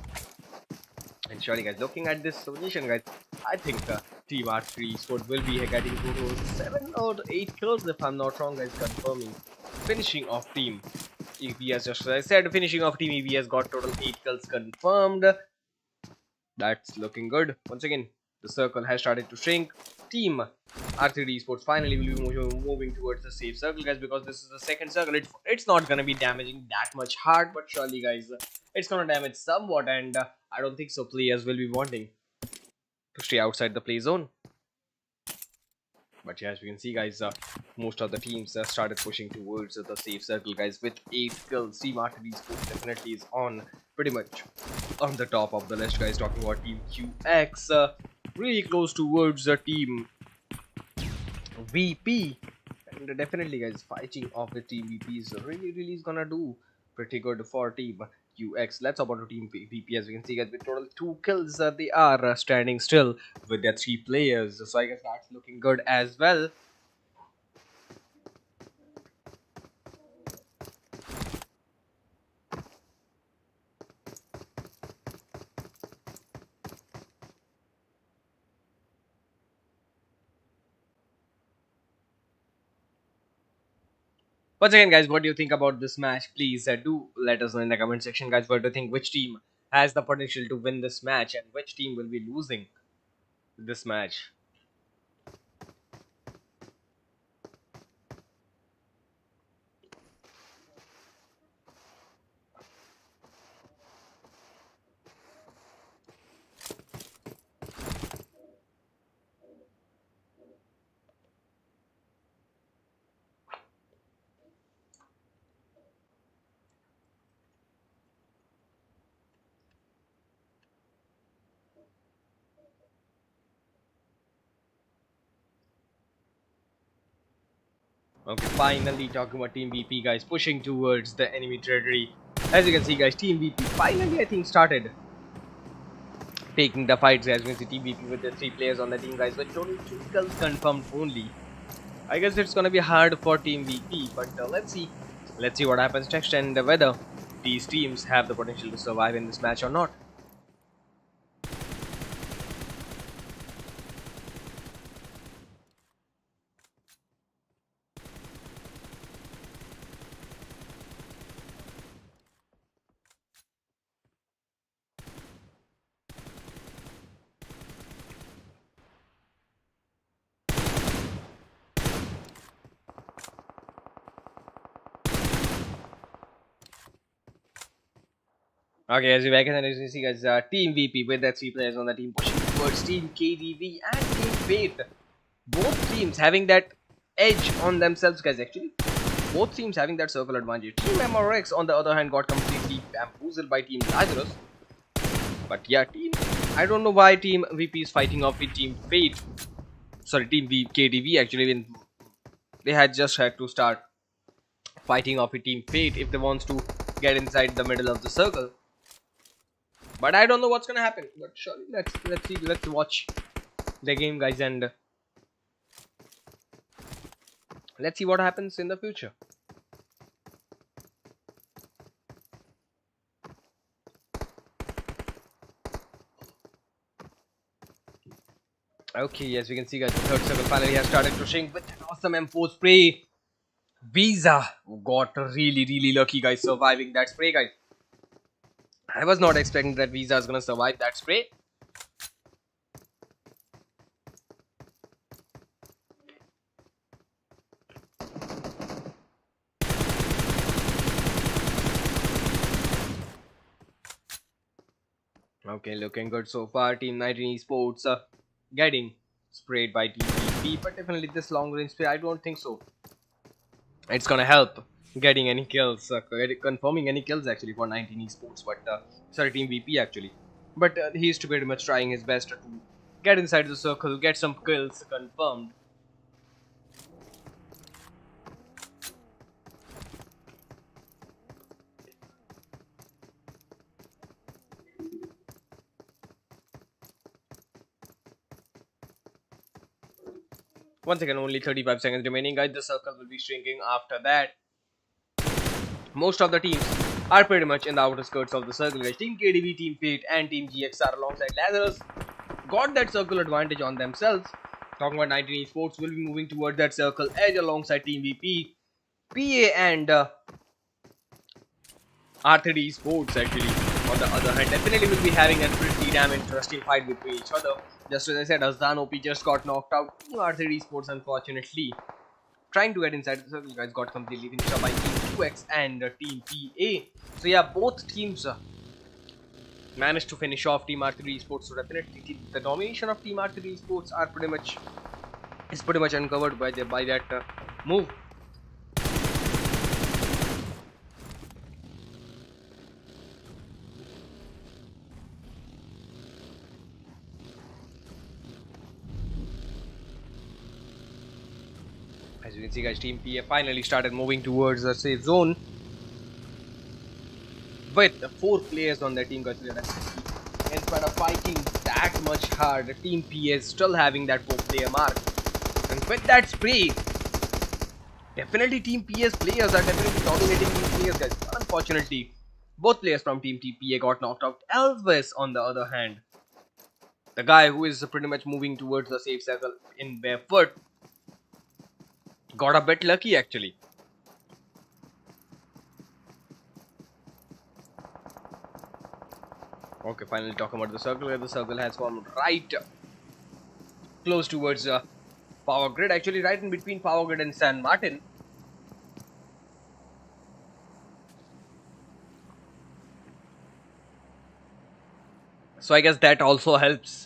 And surely, guys, looking at this position, guys, I think Team R3 Esports will be getting total 7 or 8 kills if I'm not wrong, guys, confirming. Finishing off Team EPS, just as I said, finishing off Team EPS got total 8 kills confirmed. That's looking good. Once again, the circle has started to shrink. Team R3D Esports finally will be moving towards the safe circle, guys, because this is the second circle. It's not gonna be damaging that much hard, but surely, guys, it's gonna damage somewhat, and I don't think so players will be wanting to stay outside the play zone. But yeah, as we can see, guys, most of the teams started pushing towards the safe circle, guys, with 8 kills. Team R3D Esports definitely is on pretty much on the top of the list, guys. Talking about Team QX, really close towards the Team VP, and definitely, guys, fighting off with Team VP is really is gonna do pretty good for Team QX. Let's talk about Team VP. As we can see, guys, with total 2 kills, they are standing still with their 3 players, so I guess that's looking good as well. Once again, guys, what do you think about this match? Please do let us know in the comment section, guys. What do you think? Which team has the potential to win this match, and which team will be losing this match? Okay, finally talking about Team VP, guys, pushing towards the enemy territory. As you can see, guys, Team VP finally, I think, started taking the fights. As you can see, Team VP with the 3 players on the team, guys, with total 2 kills confirmed only. I guess it's gonna be hard for Team VP, but let's see. Let's see what happens next, and whether these teams have the potential to survive in this match or not. Okay, as you back and as you see, guys, Team VP with the 3 players on the team pushing towards Team KDV and Team Fate. Both teams having that edge on themselves, guys. Actually, both teams having that circle advantage. Team MRX, on the other hand, got completely bamboozled by Team Lazarus. But yeah, I don't know why Team VP is fighting off with Team Fate. Sorry, Team KDV actually, when they had to start fighting off with Team Fate if they wants to get inside the middle of the circle. But I don't know what's gonna happen. But surely let's watch the game, guys, and let's see what happens in the future. Okay, as we can see, guys, the third circle finally has started to shrink with an awesome M4 spray. Visa got really lucky, guys, surviving that spray, guys. I was not expecting that Visa is gonna survive that spray. Okay, looking good so far. Team 19 Esports getting sprayed by TVP, but definitely this long range spray, I don't think so. It's gonna help getting any kills, confirming any kills actually for 19 Esports, but sorry, Team VP actually. But he's pretty much trying his best to get inside the circle, get some kills confirmed. Once again, only 35 seconds remaining, guys. The circle will be shrinking after that. Most of the teams are pretty much in the outer skirts of the circle, guys. Team KDB, Team Fate, and Team GXR alongside Lazarus got that circle advantage on themselves. Talking about 19 Esports will be moving towards that circle edge alongside Team VP, PA, and R3D Esports actually. On the other hand, definitely will be having a pretty damn interesting fight between each other. Just as I said, Azdan OP just got knocked out. R3D Esports, unfortunately, trying to get inside the circle, guys, got completely finished up by Team QX and Team PA. So yeah, both teams managed to finish off Team R3 Esports. So definitely the domination of Team R3 Esports are pretty much uncovered by that move. As you can see, guys, Team PA finally started moving towards the safe zone with 4 players on their team, guys. In spite of fighting that much hard, Team PA is still having that 4-player mark. And with that spray, definitely Team PA's players are definitely dominating these players, guys. Unfortunately, both players from Team PA got knocked out. Elvis, on the other hand, the guy who is pretty much moving towards the safe circle in barefoot, got a bit lucky actually. Okay, finally talking about the circle, where the circle has formed right close towards Power Grid, actually right in between Power Grid and San Martin. So I guess that also helps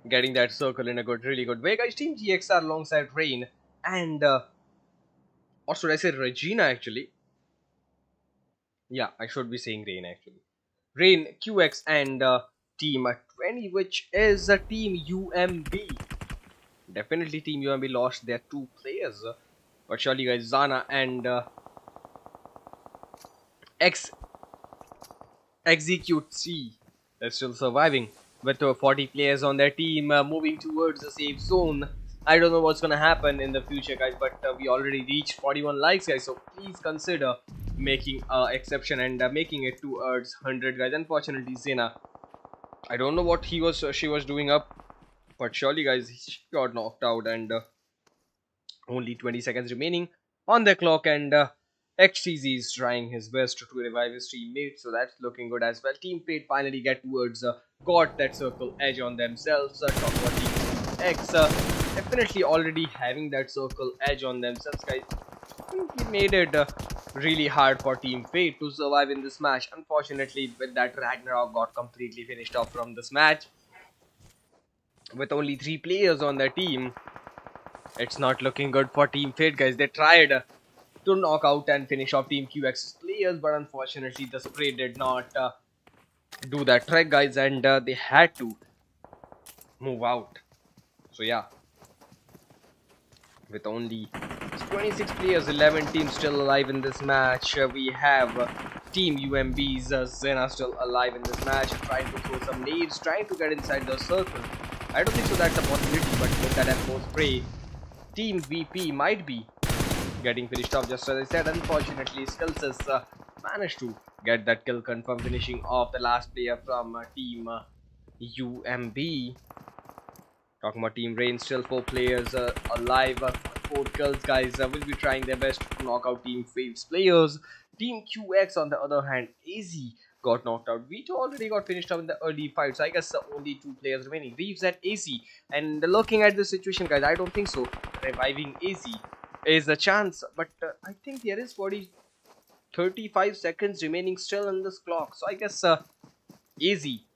getting that circle in a really good way, guys. Team GXR alongside Rain and or should I say Regina actually? Yeah, I should be saying Rain actually. Rain, QX, and Team 20, which is a Team UMB. Definitely Team UMB lost their 2 players, but surely, guys, Zana and Execute C is still surviving with 40 players on their team, moving towards the safe zone. I don't know what's gonna happen in the future, guys, but we already reached 41 likes, guys, so please consider making an exception and making it towards 100, guys. Unfortunately, Zena, I don't know what she was doing up, but surely, guys, she got knocked out, and only 20 seconds remaining on the clock, and XTZ is trying his best to revive his teammate, so that's looking good as well. Team Fate finally get towards got that circle edge on themselves. Talk about Team X, definitely already having that circle edge on themselves, guys. He made it really hard for Team Fate to survive in this match. Unfortunately, with that, Ragnarok got completely finished off from this match with only 3 players on their team. It's not looking good for Team Fate, guys. They tried to knock out and finish off Team QX's players, but unfortunately the spray did not do that trick, guys, and they had to move out. So yeah, with only 26 players, 11 teams still alive in this match, we have Team UMB's Zena still alive in this match, trying to throw some nades, trying to get inside the circle. I don't think so that's a possibility, but with that M4 spray, Team VP might be getting finished off. Just as I said, unfortunately, Skills managed to get that kill confirmed, finishing off the last player from Team UMB. Talking about Team Rain, still 4 players alive, 4 kills, guys. Will be trying their best to knock out Team Fave's players. Team QX, on the other hand, AZ got knocked out. Vito already got finished up in the early fight, so I guess only 2 players remaining. Reeves at AC, and looking at the situation, guys, I don't think so reviving AC is a chance, but I think there is 35 seconds remaining still in this clock, so I guess Easy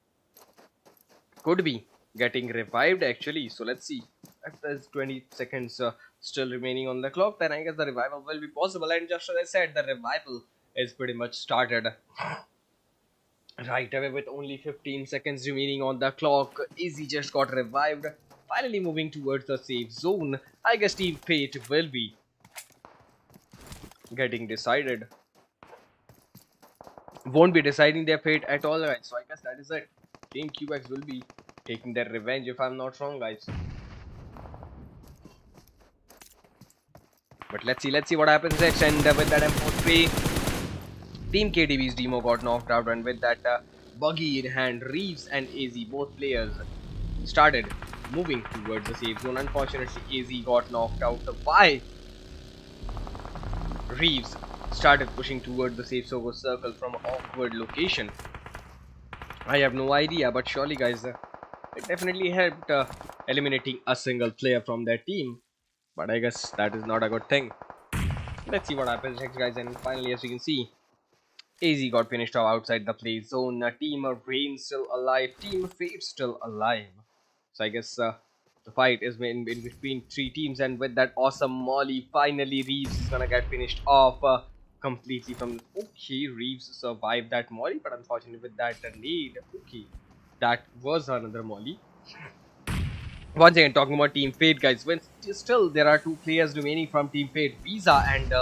could be getting revived actually. So let's see. If there's 20 seconds still remaining on the clock, then I guess the revival will be possible. And just as I said, the revival is pretty much started right away with only 15 seconds remaining on the clock. Easy just got revived. Finally moving towards the safe zone. I guess Team Fate will be getting decided. Won't be deciding their fate at all, guys. So I guess that is it. Team QX will be taking their revenge if I'm not wrong, guys. But let's see what happens next. And with that M43, Team KTB's demo got knocked out, and with that buggy in hand, Reeves and AZ, both players, started moving towards the safe zone. Unfortunately, AZ got knocked out. Why? Reeves started pushing towards the safe zone circle from an awkward location. I have no idea, but surely, guys, it definitely helped eliminating a single player from their team. But I guess that is not a good thing. Let's see what happens next, guys. And finally, as you can see, AZ got finished off outside the play zone. Team Rain still alive. Team Fate still alive. So I guess the fight is in between three teams. And with that awesome molly, finally Reeves is gonna get finished off completely from... Okay, Reeves survived that molly, but unfortunately with that nade. Okay, that was another molly. Once again, talking about Team Fate, guys, when still there are two players remaining from Team Fate, Visa and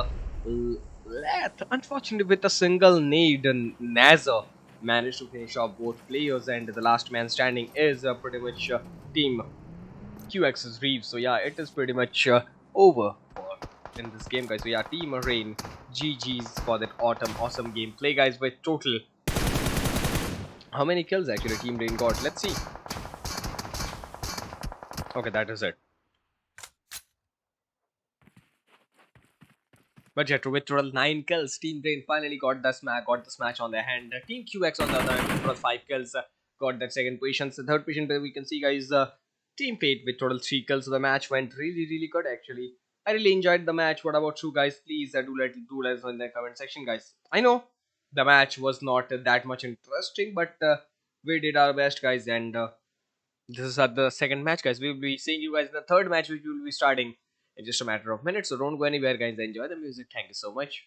Leth. Unfortunately, with a single nade, Nasr managed to finish off both players, and the last man standing is pretty much Team QX's Reeves. So yeah, it is pretty much over in this game, guys. So yeah, Team Rain, GG's for that awesome gameplay, guys. With total, how many kills actually Team Rain got? Let's see. Okay, that is it. But yeah, with total 9 kills, Team Rain finally got this match on their hand. Team QX on the other hand, total 5 kills, got that second position. So third position, we can see, guys, Team Fate with total 3 kills. So the match went really good actually. I really enjoyed the match. What about you guys? Please do let us know in the comment section, guys. I know the match was not that much interesting, but we did our best, guys, and this is the second match, guys. We will be seeing you guys in the third match, which we will be starting in just a matter of minutes. So don't go anywhere, guys. Enjoy the music. Thank you so much.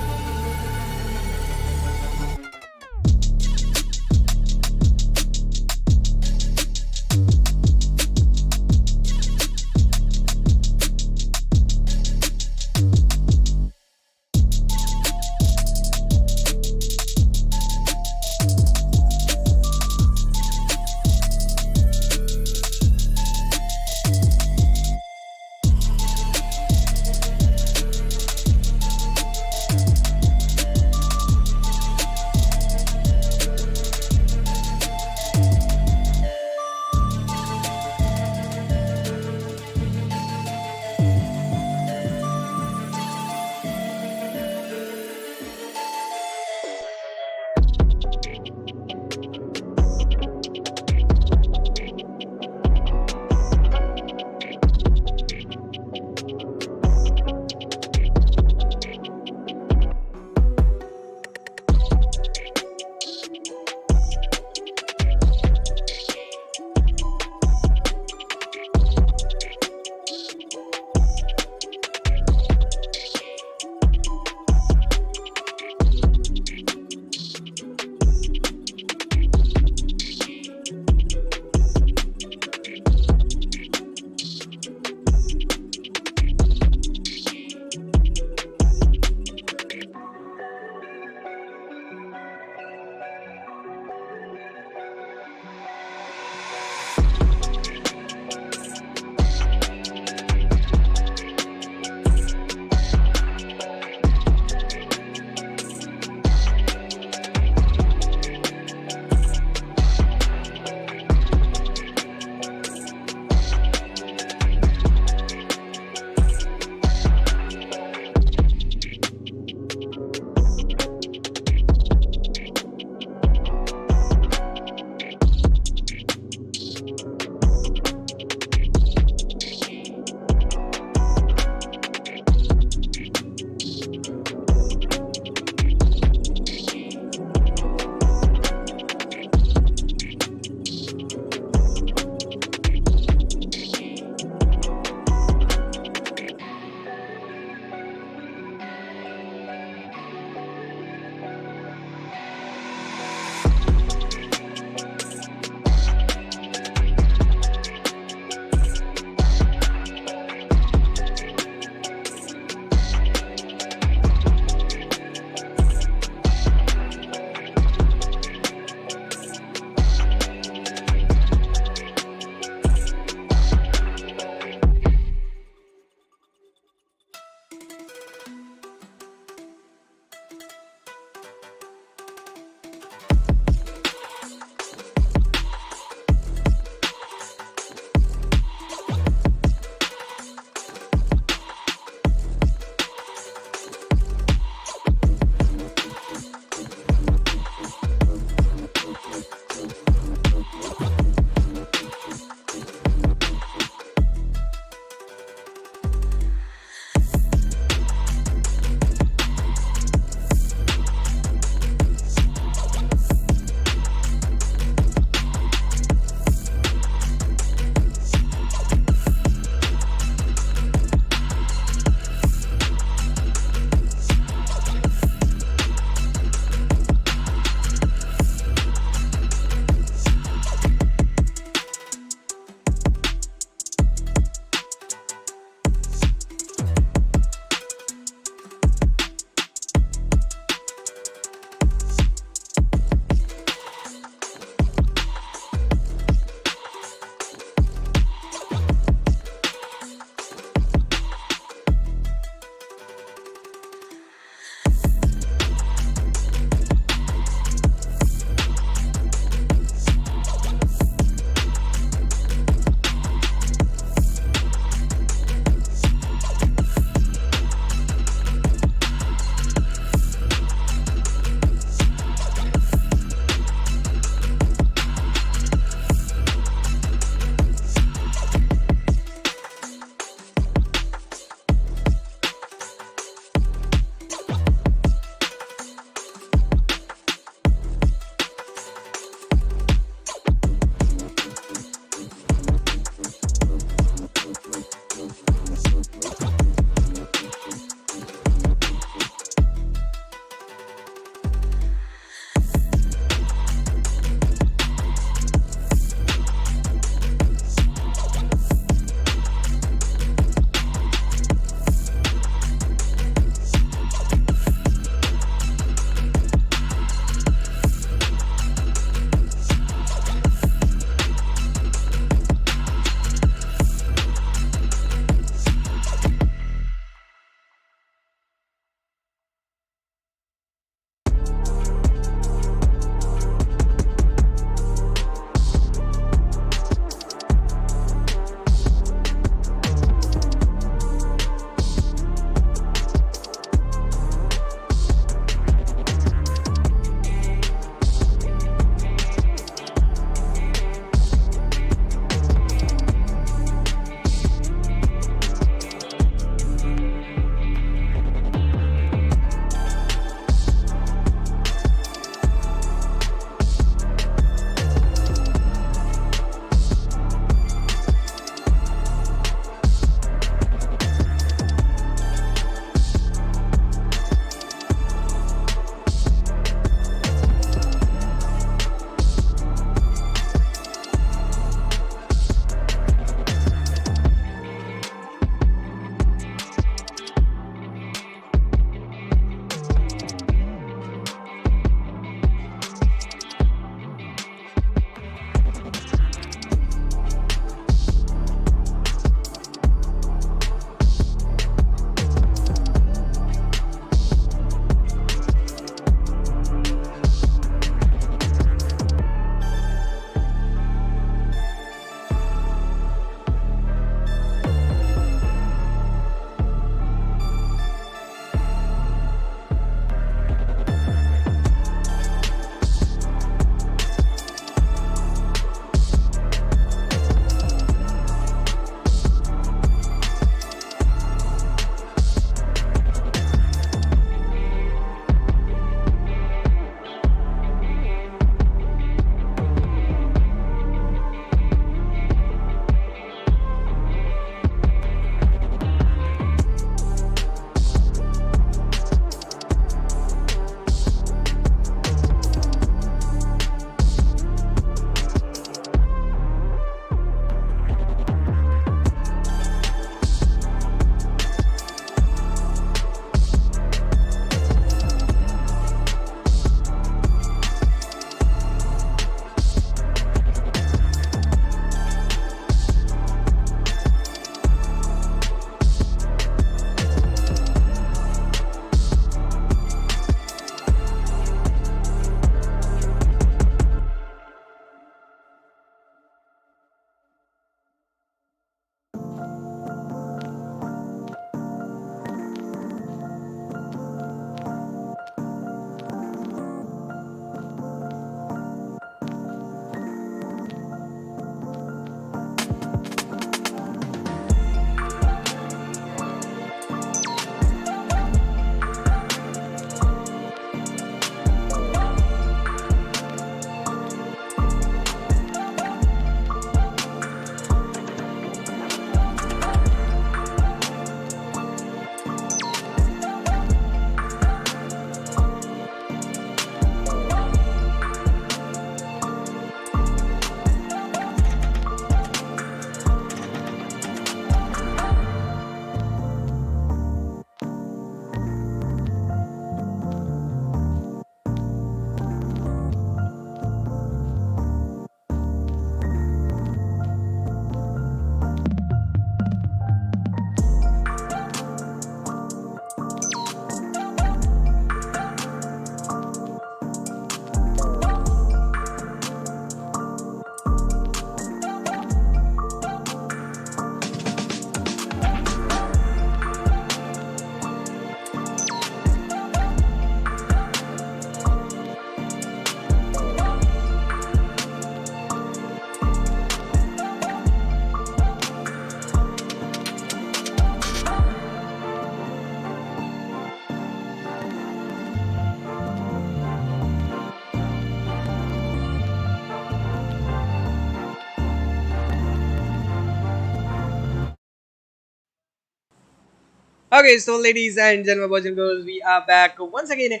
Okay, so ladies and gentlemen, boys and girls, we are back once again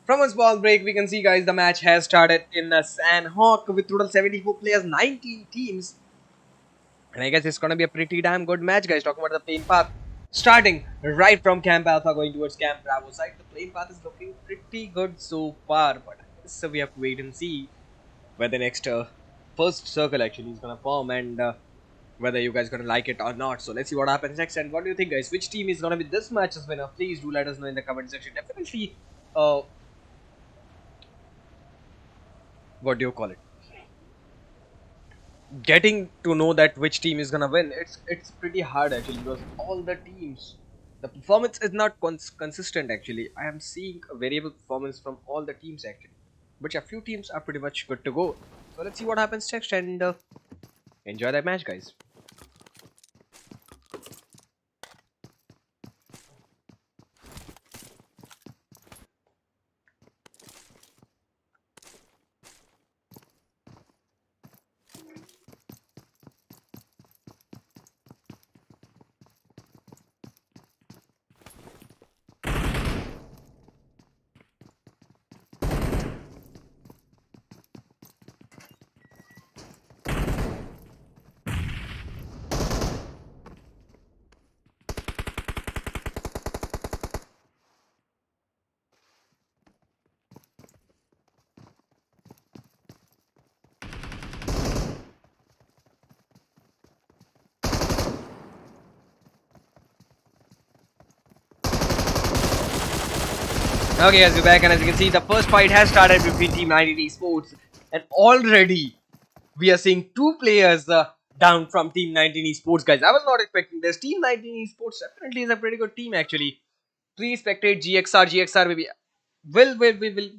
from a small break. We can see, guys, the match has started in San Hawk with total 74 players, 19 teams. And I guess it's gonna be a pretty damn good match, guys. Talking about the plane path, starting right from Camp Alpha going towards Camp Bravo side. The plane path is looking pretty good so far, but I guess we have to wait and see where the next first circle actually is gonna form and whether you guys gonna like it or not. So let's see what happens next. And what do you think, guys? Which team is gonna be this match's winner? Please do let us know in the comment section. Definitely, what do you call it? Getting to know that which team is gonna win. It's pretty hard actually because all the teams, the performance is not consistent actually. I am seeing a variable performance from all the teams actually, but yeah, few teams are pretty much good to go. So let's see what happens next and enjoy that match, guys. Okay, guys, we're back, and as you can see, the first fight has started between Team 19 Esports, and already we are seeing two players down from Team 19 Esports, guys. I was not expecting this. Team 19 Esports definitely is a pretty good team, actually. Please spectate GXR, maybe. Will.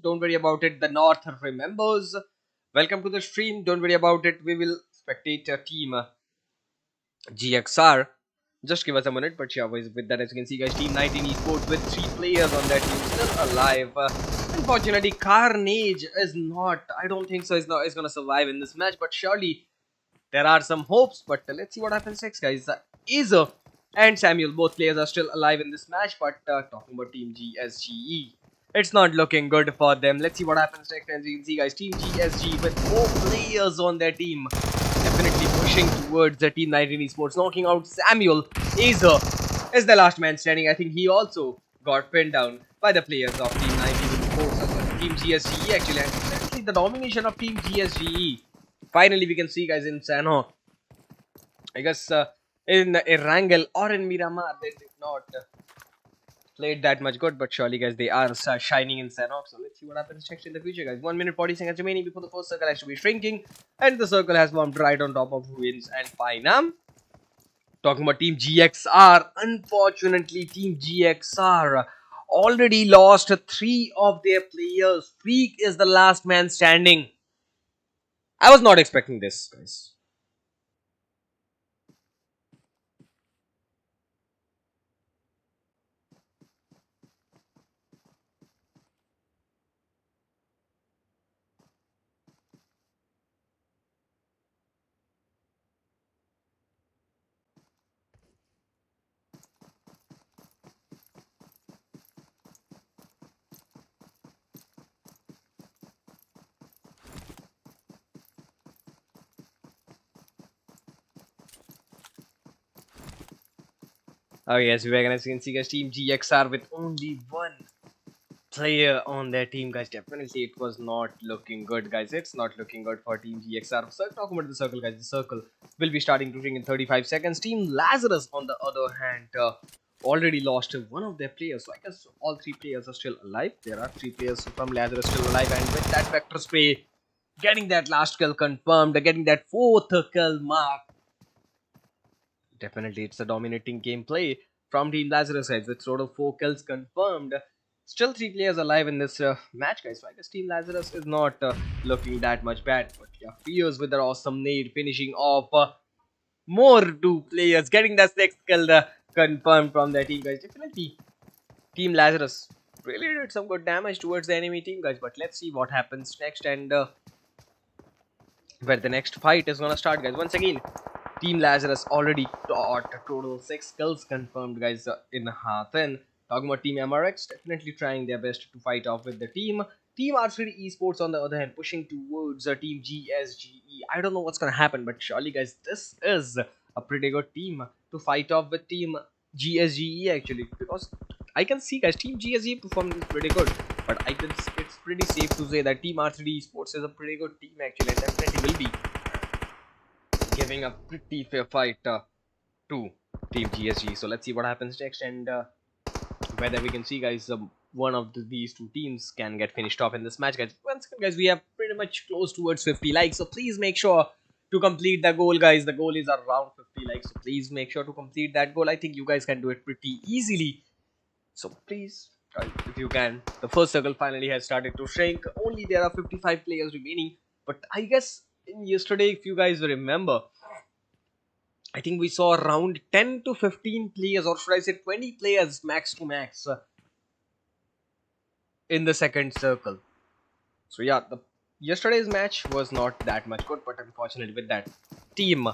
Don't worry about it. The North remembers. Welcome to the stream. Don't worry about it. We will spectate a team GXR. Just give us a minute, but yeah, with that, as you can see, guys, Team 19 Esports with 3 players on that team still alive. Unfortunately, Carnage is not. I don't think so. Is gonna survive in this match, but surely there are some hopes. But let's see what happens next, guys. Azer and Samuel, both players are still alive in this match. But talking about Team GSGE, it's not looking good for them. Let's see what happens next. As you can see, guys, Team GSG with 4 players on their team, definitely pushing towards the Team 19 Esports, knocking out Samuel. Azer is the last man standing. I think he also got pinned down by the players of Team 19 Esports, Team GSGE actually, and definitely the domination of Team GSGE. Finally, we can see, guys, in Sano. I guess in Erangel or in Miramar, they did not played that much good, but surely, guys, they are shining in Sanox. So let's see what happens next in the future, guys. 1 minute 40 seconds remaining before the first circle has to be shrinking, and the circle has formed right on top of ruins and Pinam. Talking about Team GXR, unfortunately, Team GXR already lost 3 of their players. Freak is the last man standing. I was not expecting this, guys. Oh yes, we are as you can see, guys, Team GXR with only 1 player on their team, guys. Definitely it was not looking good, guys. It's not looking good for Team GXR. So talking about the circle, guys, the circle will be starting to ring in 35 seconds. Team Lazarus, on the other hand, already lost 1 of their players. So I guess all 3 players are still alive. There are 3 players from Lazarus still alive, and with that vector spray, getting that last kill confirmed, getting that 4th kill mark. Definitely, it's a dominating gameplay from Team Lazarus, guys, with total 4 kills confirmed. Still 3 players alive in this match, guys. So I guess Team Lazarus is not looking that much bad. But yeah, Fears with their awesome nade finishing off more 2 players, getting the 6th kill confirmed from their team, guys. Definitely, Team Lazarus really did some good damage towards the enemy team, guys. But let's see what happens next and where the next fight is gonna start, guys. Once again, Team Lazarus already got a total 6 kills confirmed, guys, in Hathen. Talking about Team MRX, definitely trying their best to fight off with the team. Team R3D Esports, on the other hand, pushing towards Team GSGE. I don't know what's gonna happen, but surely, guys, this is a pretty good team to fight off with Team GSGE, actually, because I can see, guys, Team GSGE performing pretty good, but it's pretty safe to say that Team R3D Esports is a pretty good team, actually, and definitely will be giving a pretty fair fight to Team GSG. So let's see what happens next, and whether we can see, guys, one of these two teams can get finished off in this match, guys. Once again, guys, we are pretty much close towards 50 likes, so please make sure to complete the goal, guys. The goal is around 50 likes, so please make sure to complete that goal. I think you guys can do it pretty easily, so please, guys, if you can. The first circle finally has started to shrink. Only there are 55 players remaining, but I guess in yesterday, if you guys remember, I think we saw around 10 to 15 players, or should I say 20 players max to max, in the second circle. So yeah, the yesterday's match was not that much good, but unfortunately with that, Team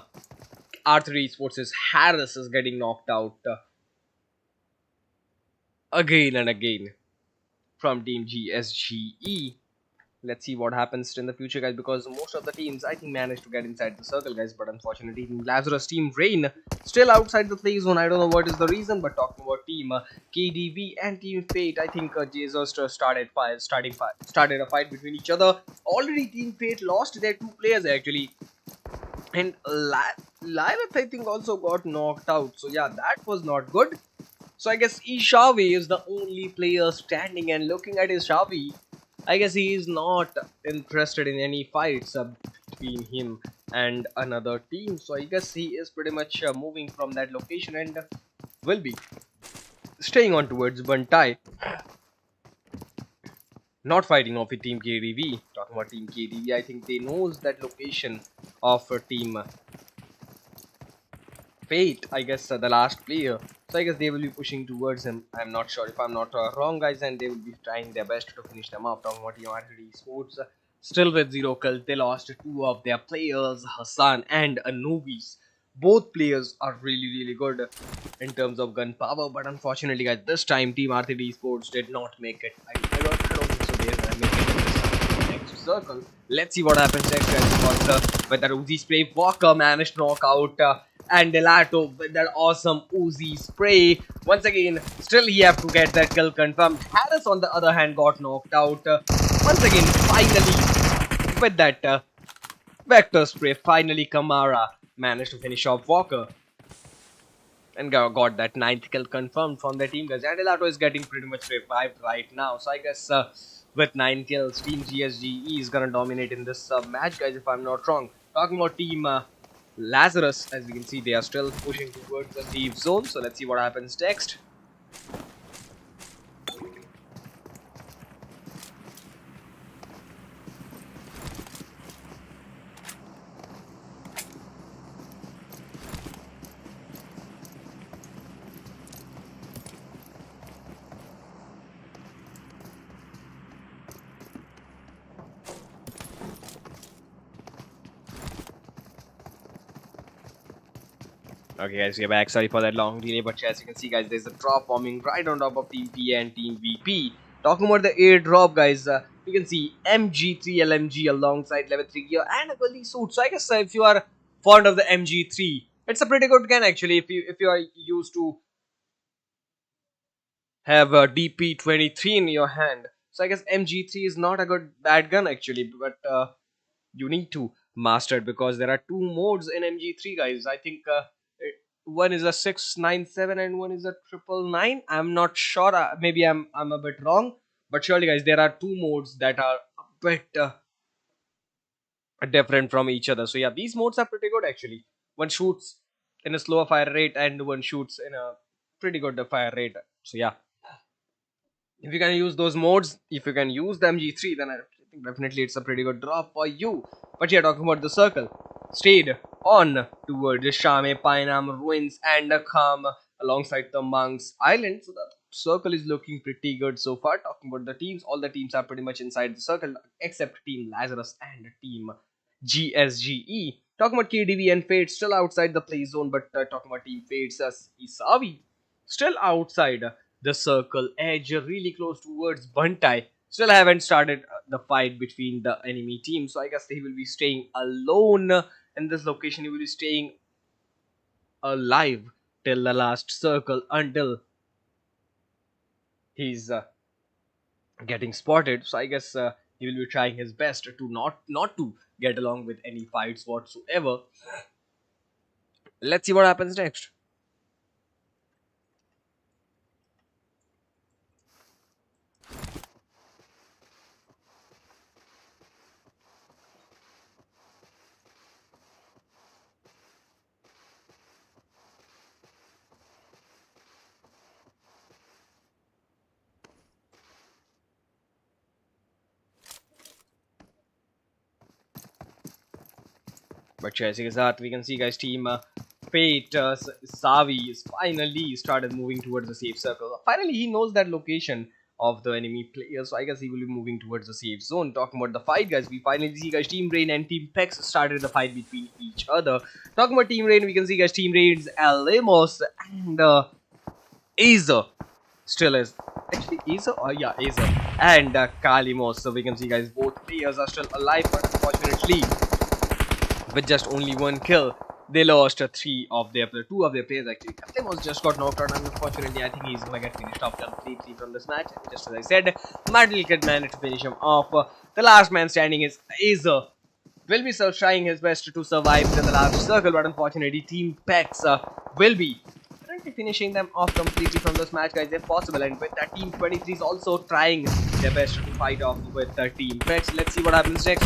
R3 Esports' Harris is getting knocked out again and again from Team GSGE. Let's see what happens in the future, guys, because most of the teams, I think, managed to get inside the circle, guys, but unfortunately Team Lazarus, Team Rain, still outside the play zone. I don't know what is the reason, but talking about Team KDV and Team Fate, I think Jesus started a fight between each other. Already Team Fate lost their 2 players, actually, and Lilith, I think, also got knocked out. So yeah, that was not good. So I guess Ishavi is the only player standing, and looking at Ishavi, I guess he is not interested in any fights between him and another team. So I guess he is pretty much moving from that location, and will be staying on towards Bantai. Not fighting off with Team KDV. Talking about Team KDV, I think they knows that location of Team Fate, I guess, the last player. So I guess they will be pushing towards him. I'm not sure if I'm not wrong, guys, and they will be trying their best to finish them off. Talking about Team Esports, still with 0 kills. They lost 2 of their players, Hassan and Anubis. Both players are really good in terms of gun power, but unfortunately, guys, this time Team R3D Esports did not make it. I don't think so they are making it this next circle. Let's see what happens next, guys, because with that Uzi spray, Walker managed to knock out and Delato with that awesome Uzi spray. Once again, still he have to get that kill confirmed. Harris, on the other hand, got knocked out. Once again, finally, with that vector spray, finally Kamara managed to finish off Walker and got that 9th kill confirmed from the team, guys. And Delato is getting pretty much revived right now. So I guess with 9 kills, Team GSGE is gonna dominate in this match, guys, if I'm not wrong. Talking about Team Lazarus, as you can see, they are still pushing towards the safe zone. So let's see what happens next. Okay, guys, we're back. Sorry for that long delay, but as you can see, guys, there's a drop forming right on top of Team P and Team VP. Talking about the airdrop, guys, you can see MG3 LMG alongside level 3 gear and a quality suit. So I guess if you are fond of the MG3, it's a pretty good gun, actually, if you are used to have a DP23 in your hand. So I guess MG3 is not a bad gun, actually, but you need to master it, because there are 2 modes in MG3, guys. I think one is a 697 and one is a 999. I'm not sure. Maybe I'm a bit wrong, but surely, guys, there are 2 modes that are a bit different from each other. So yeah, these modes are pretty good, actually. One shoots in a slower fire rate and one shoots in a pretty good fire rate. So yeah, if you can use those modes, if you can use the MG3, then I think definitely it's a pretty good drop for you. But yeah, talking about the circle, stayed on towards the Shame, Painam ruins and Kham alongside the Monks Island. So the circle is looking pretty good so far. Talking about the teams, all the teams are pretty much inside the circle except Team Lazarus and Team GSGE. Talking about KDB and Fate still outside the play zone, but talking about Team Fate's Isavi still outside the circle edge, really close towards Buntai. Still haven't started the fight between the enemy team, so I guess he will be staying alone in this location. He will be staying alive till the last circle until he's getting spotted. So I guess he will be trying his best to not to get along with any fights whatsoever. Let's see what happens next. But chasing his heart, we can see guys, team Fate Savi is finally started moving towards the safe circle. Finally, he knows that location of the enemy player, so I guess he will be moving towards the safe zone. Talking about the fight, guys, we finally see guys, Team Rain and Team Pex started the fight between each other. Talking about Team Rain, we can see guys, Team Rain's Alemos and Azer still is actually Azer, yeah, Azer and Kalimos. So we can see guys, both players are still alive, but unfortunately, with just only one kill, they lost two of their players actually. Kalimos just got knocked out, and unfortunately, I think he's gonna get finished off completely from this match. Just as I said, Madlikid managed to finish him off. The last man standing is Azer. Will be trying his best to survive to the last circle, but unfortunately, Team Pex will be currently finishing them off completely from this match, guys, if possible. And with that, Team 23 is also trying their best to fight off with Team Pex. Let's see what happens next.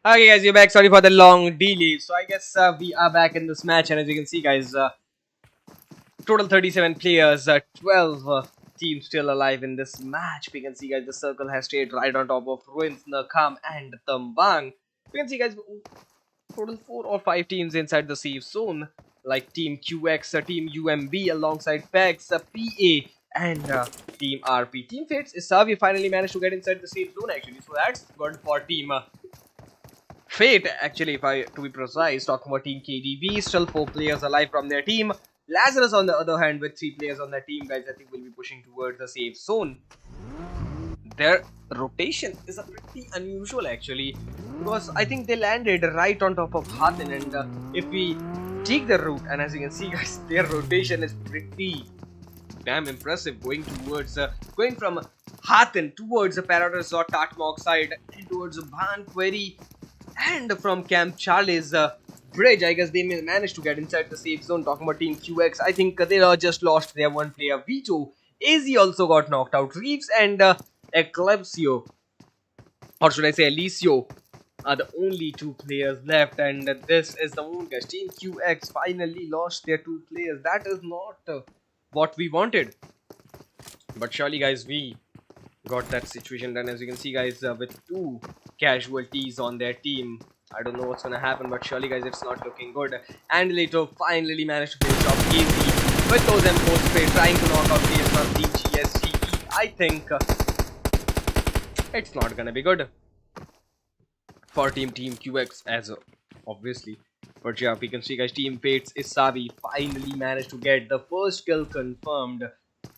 Okay guys, we're back. Sorry for the long delay. So I guess we are back in this match, and as you can see guys, total 37 players, 12 teams still alive in this match. We can see guys, the circle has stayed right on top of Ruins, Nakam and Tambang. We can see guys, total 4 or 5 teams inside the safe zone, like Team QX, Team UMB alongside PEX, PA and Team RP. Team Fates Isavi finally managed to get inside the safe zone actually, so that's good for Team Fate actually, if I to be precise. Talking about Team KDB, still 4 players alive from their team. Lazarus on the other hand, with 3 players on their team, guys, I think will be pushing towards the safe zone. Their rotation is a pretty unusual actually, because I think they landed right on top of Hathin, and if we take the route, and as you can see guys, their rotation is pretty damn impressive, going towards going from Hathin towards the Paradox Tatmok side and towards Bhan Query, and from Camp Charlie's bridge. I guess they may manage to get inside the safe zone. Talking about Team QX, I think they just lost their one player, Vito. AZ also got knocked out. Reeves and Eclipsio, or should I say Alicio, are the only two players left, and this is the moment, guys. Team QX finally lost their two players. That is not what we wanted, but surely, guys, we got that situation done. As you can see, guys, with two casualties on their team, I don't know what's gonna happen, but surely, guys, it's not looking good. And later finally managed to finish off easy with those M4 spray, trying to knock out players from Team GSGE. I think it's not gonna be good for Team QX as obviously. But yeah, we can see, guys, Team Fates Isabi finally managed to get the first kill confirmed,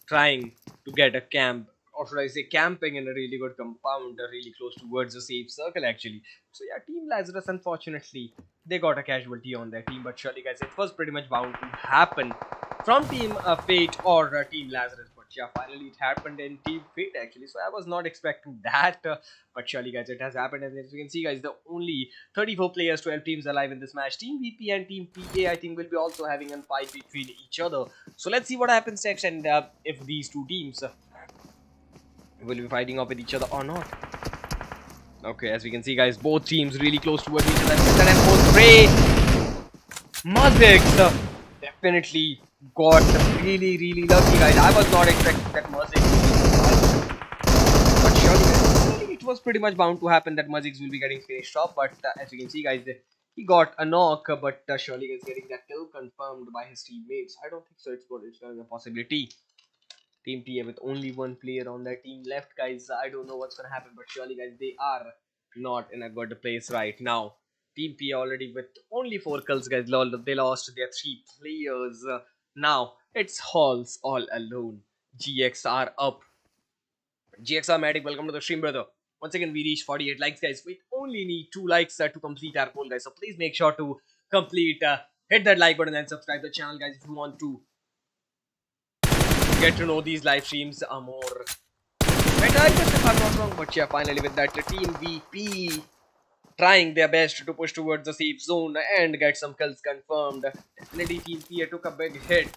trying to get a camp, or should I say camping in a really good compound, really close towards the safe circle actually. So yeah, Team Lazarus, unfortunately, they got a casualty on their team, but surely, guys, it was pretty much bound to happen from Team Fate or Team Lazarus. But yeah, finally it happened in Team Fate actually, so I was not expecting that, but surely, guys, it has happened. And as you can see, guys, the only 34 players, 12 teams alive in this match. Team VP and Team PA, I think, will be also having a fight between each other. So let's see what happens next, and if these two teams will be fighting up with each other or not. Okay, as we can see, guys, both teams really close towards each other. And both spray. Muzix definitely got really lucky, guys. I was not expecting that Muzix, but surely it was pretty much bound to happen that Muzix will be getting finished off. But as you can see, guys, he got a knock, but surely is getting that kill confirmed by his teammates. I don't think so. It's a possibility. Team TA with only one player on their team left, guys. I don't know what's gonna happen, but surely, guys, they are not in a good place right now. Team PA already with only 4 kills, guys. They lost their 3 players. Now it's Halls all alone. GXR up. GXR Medic, welcome to the stream, brother. Once again, we reached 48 likes, guys. We only need 2 likes to complete our goal, guys. So please make sure to complete, hit that like button and subscribe to the channel, guys, if you want to get to know these live streams more better, I guess, if I'm not wrong. But yeah, finally with that, Team VP trying their best to push towards the safe zone and get some kills confirmed. Definitely Team PA took a big hit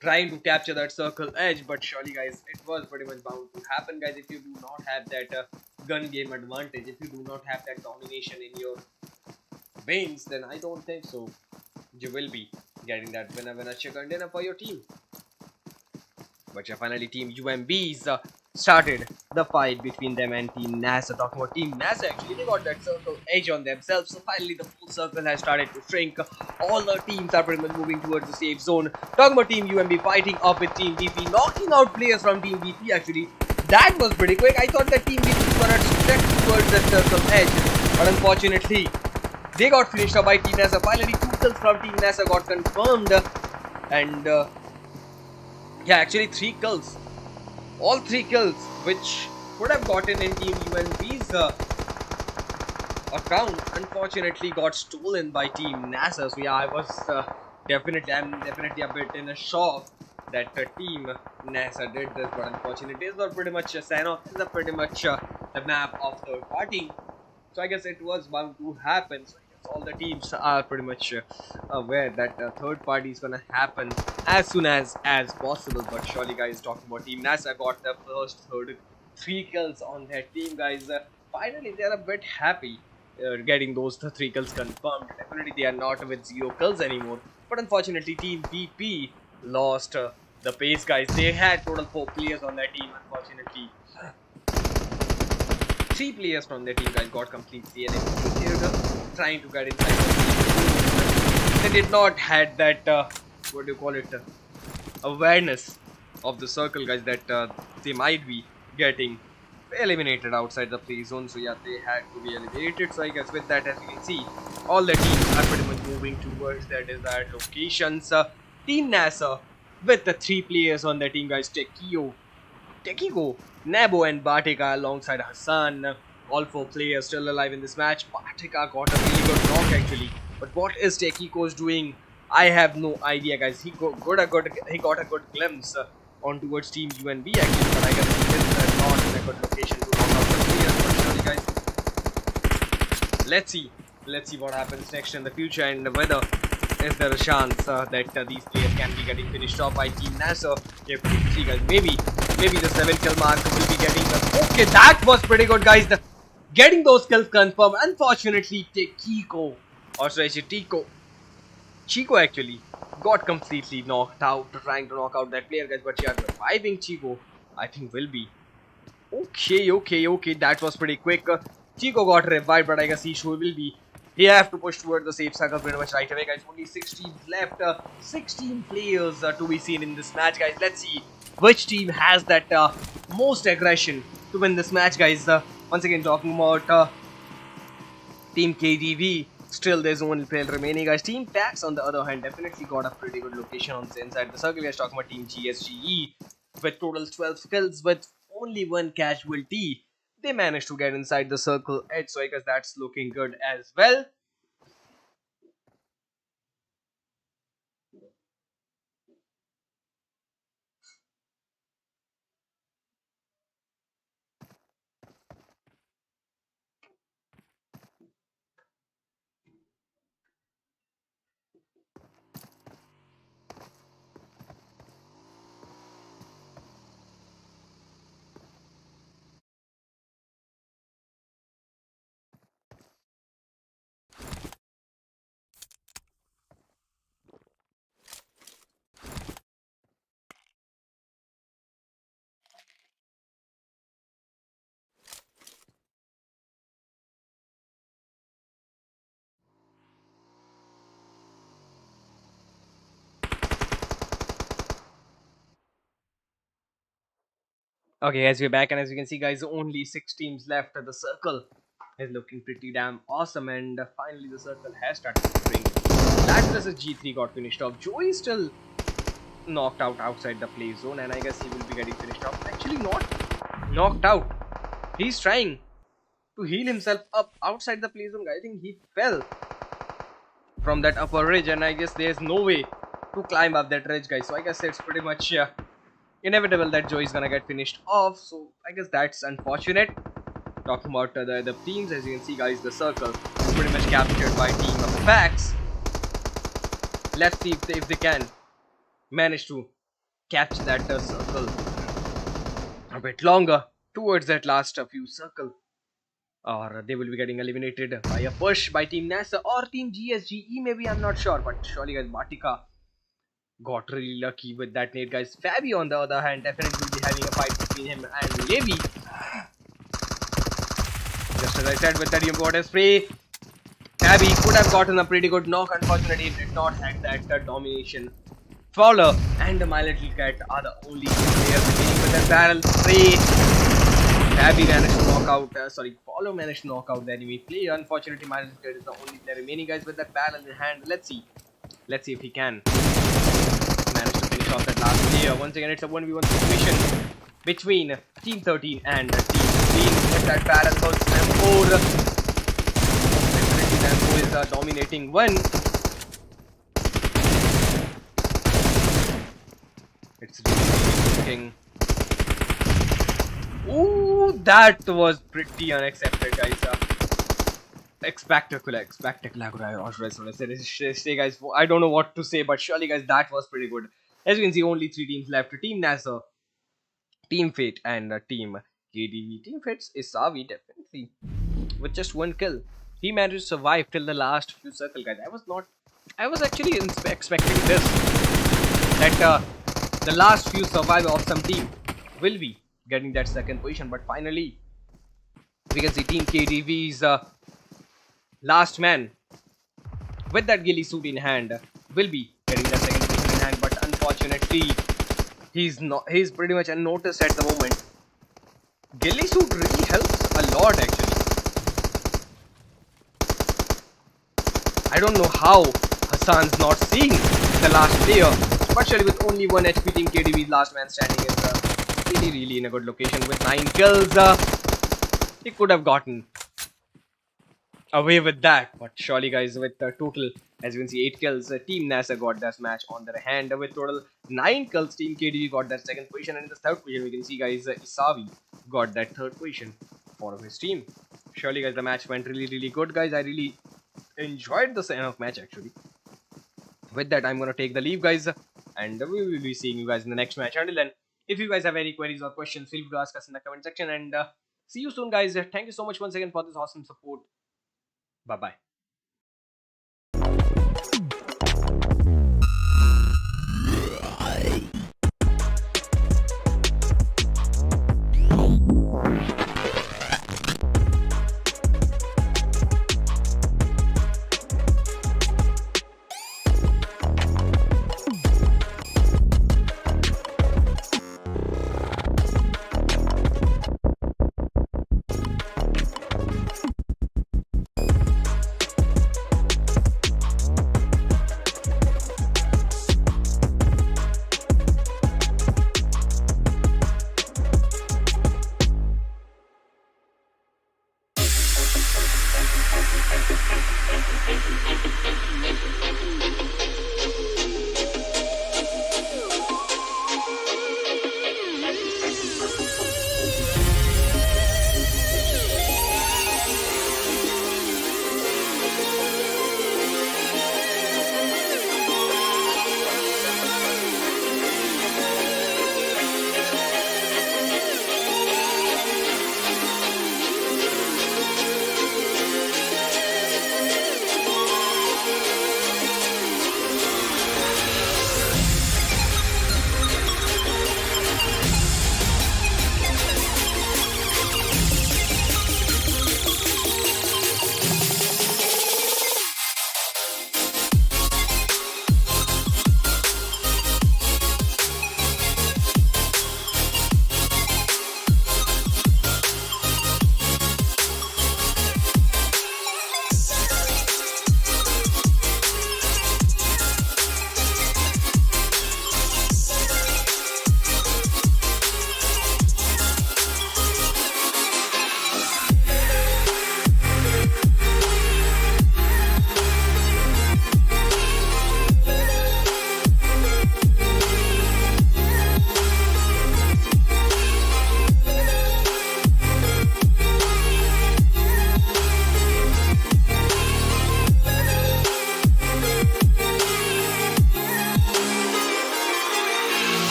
trying to capture that circle edge, but surely, guys, it was pretty much bound to happen, guys. If you do not have that gun game advantage, if you do not have that domination in your veins, then I don't think so you will be getting that winner chicken dinner for your team. But yeah, finally Team UMBs started the fight between them and Team NASA. Talking about Team NASA, actually, they got that circle edge on themselves. So finally the full circle has started to shrink. All the teams are pretty much moving towards the safe zone. Talking about Team UMB fighting up with Team VP, knocking out players from Team VP actually. That was pretty quick. I thought that Team VP was gonna step towards that circle edge, but unfortunately they got finished up by Team NASA. Finally 2 kills from Team NASA got confirmed, and yeah, actually 3 kills. All 3 kills which would have gotten in Team UNB's account, unfortunately got stolen by Team NASA. So yeah, I'm definitely a bit in a shock that Team NASA did this, but unfortunately it was pretty much a sign off. This is pretty much the map of third party. So I guess it was bound to happen. So I guess all the teams are pretty much aware that third party is gonna happen as soon as possible. But surely, guys, talking about Team NASA, got the first 3 kills on their team, guys. Finally, they are a bit happy getting those 3 kills confirmed. Definitely, they are not with 0 kills anymore. But unfortunately, Team VP lost the pace, guys. They had total 4 players on their team. Unfortunately, 3 players from their team, guys, got completely eliminated, trying to get inside the team. They did not had that what do you call it, awareness of the circle, guys, that they might be getting eliminated outside the play zone. So yeah, they had to be eliminated. So I guess with that, as you can see, all the teams are pretty much moving towards their desired locations. Team NASA with the 3 players on their team, guys, Tekiko, Nabo and Batika alongside Hassan. All 4 players still alive in this match. Batika got a really good knock actually, but what is Tekiko's doing? I have no idea, guys. He got a good glimpse on towards Team UNB actually, but I guess he is not in a good location to knock out the players. But surely, guys, let's see Let's see what happens next in the future, and whether is there a chance that these players can be getting finished off by Team Nasr. You have to see, guys. Maybe the 7 kill mark will be getting the. Okay, that was pretty good, guys. Getting those kills confirmed. Unfortunately, Kiko, or should I say Chico actually got completely knocked out trying to knock out that player, guys. But yeah, reviving Chico, I think will be okay. That was pretty quick. Chico got revived, but I guess he will be. He have to push towards the safe circle pretty much right away, guys. Only 16 left. 16 players to be seen in this match, guys. Let's see which team has that most aggression to win this match, guys. Once again, talking about Team KDV. Still, there's one player remaining, guys. Team Tax, on the other hand, definitely got a pretty good location on the inside the circle. Guys, talking about Team GSGE with total 12 kills with only one casualty. They managed to get inside the circle edge, so I guess that's looking good as well. Okay, as we're back, and as you can see, guys, only 6 teams left. The circle is looking pretty damn awesome, and finally the circle has started moving. Lazarus G3 got finished off. Joey is still knocked out outside the play zone, and I guess he will be getting finished off. Actually, not knocked out. He's trying to heal himself up outside the play zone. I think he fell from that upper ridge, and I guess there's no way to climb up that ridge, guys. So I guess it's pretty much inevitable that Joey is gonna get finished off. So I guess that's unfortunate. Talking about the other teams, as you can see, guys, the circle is pretty much captured by Team of Facts. Let's see if they can manage to capture that circle a bit longer towards that last few circle, or they will be getting eliminated by a push by Team NASA or Team GSGE. Maybe, I'm not sure, but surely, guys, Batika got really lucky with that nade, guys. Fabi, on the other hand, definitely will be having a fight between him and Levi. Just as I said, with that water spray, Fabi could have gotten a pretty good knock. Unfortunately, he did not have that domination. Fowler and My Little Cat are the only players remaining with that barrel spray. Fabi managed to knock out, Fowler managed to knock out the enemy player. Unfortunately, My Little Cat is the only player remaining, guys, with that barrel in hand. Let's see if he can manage to finish off that last player. Once again, it's a 1v1 situation between Team 13 and Team 15. With that barrel goes M4. Definitely M4 is a dominating one. It's really looking. Ooh, that was pretty unaccepted, guys. Spectacular, or should I say, guys, I don't know what to say, but surely, guys, that was pretty good. As you can see, only 3 teams left: Team NASA, Team Fate, and Team KDV. Team Fate's Isavi, definitely with just 1 kill, he managed to survive till the last few circles, guys. I was actually expecting this, that the last few survivors of some team will be getting that 2nd position, but finally we can see Team KDV's last man with that ghillie suit in hand will be getting that 2nd position in hand, but unfortunately he's pretty much unnoticed at the moment. Ghillie suit really helps a lot, actually. I don't know how Hassan's not seeing the last player, especially with only 1 HP. Team KDV's last man standing is really in a good location with 9 kills. He could have gotten away with that, but surely, guys, with the total, as you can see, 8 kills, Team NASA got that match on their hand. With total 9 kills, Team KDV got that 2nd position, and in the 3rd position we can see, guys, Isavi got that 3rd position for his team. Surely, guys, the match went really good, guys. I really enjoyed the end of match actually. With that, I'm gonna take the leave, guys, and we will be seeing you guys in the next match. Until then, if you guys have any queries or questions, feel free to ask us in the comment section, and see you soon, guys. Thank you so much once again for this awesome support. Bye bye.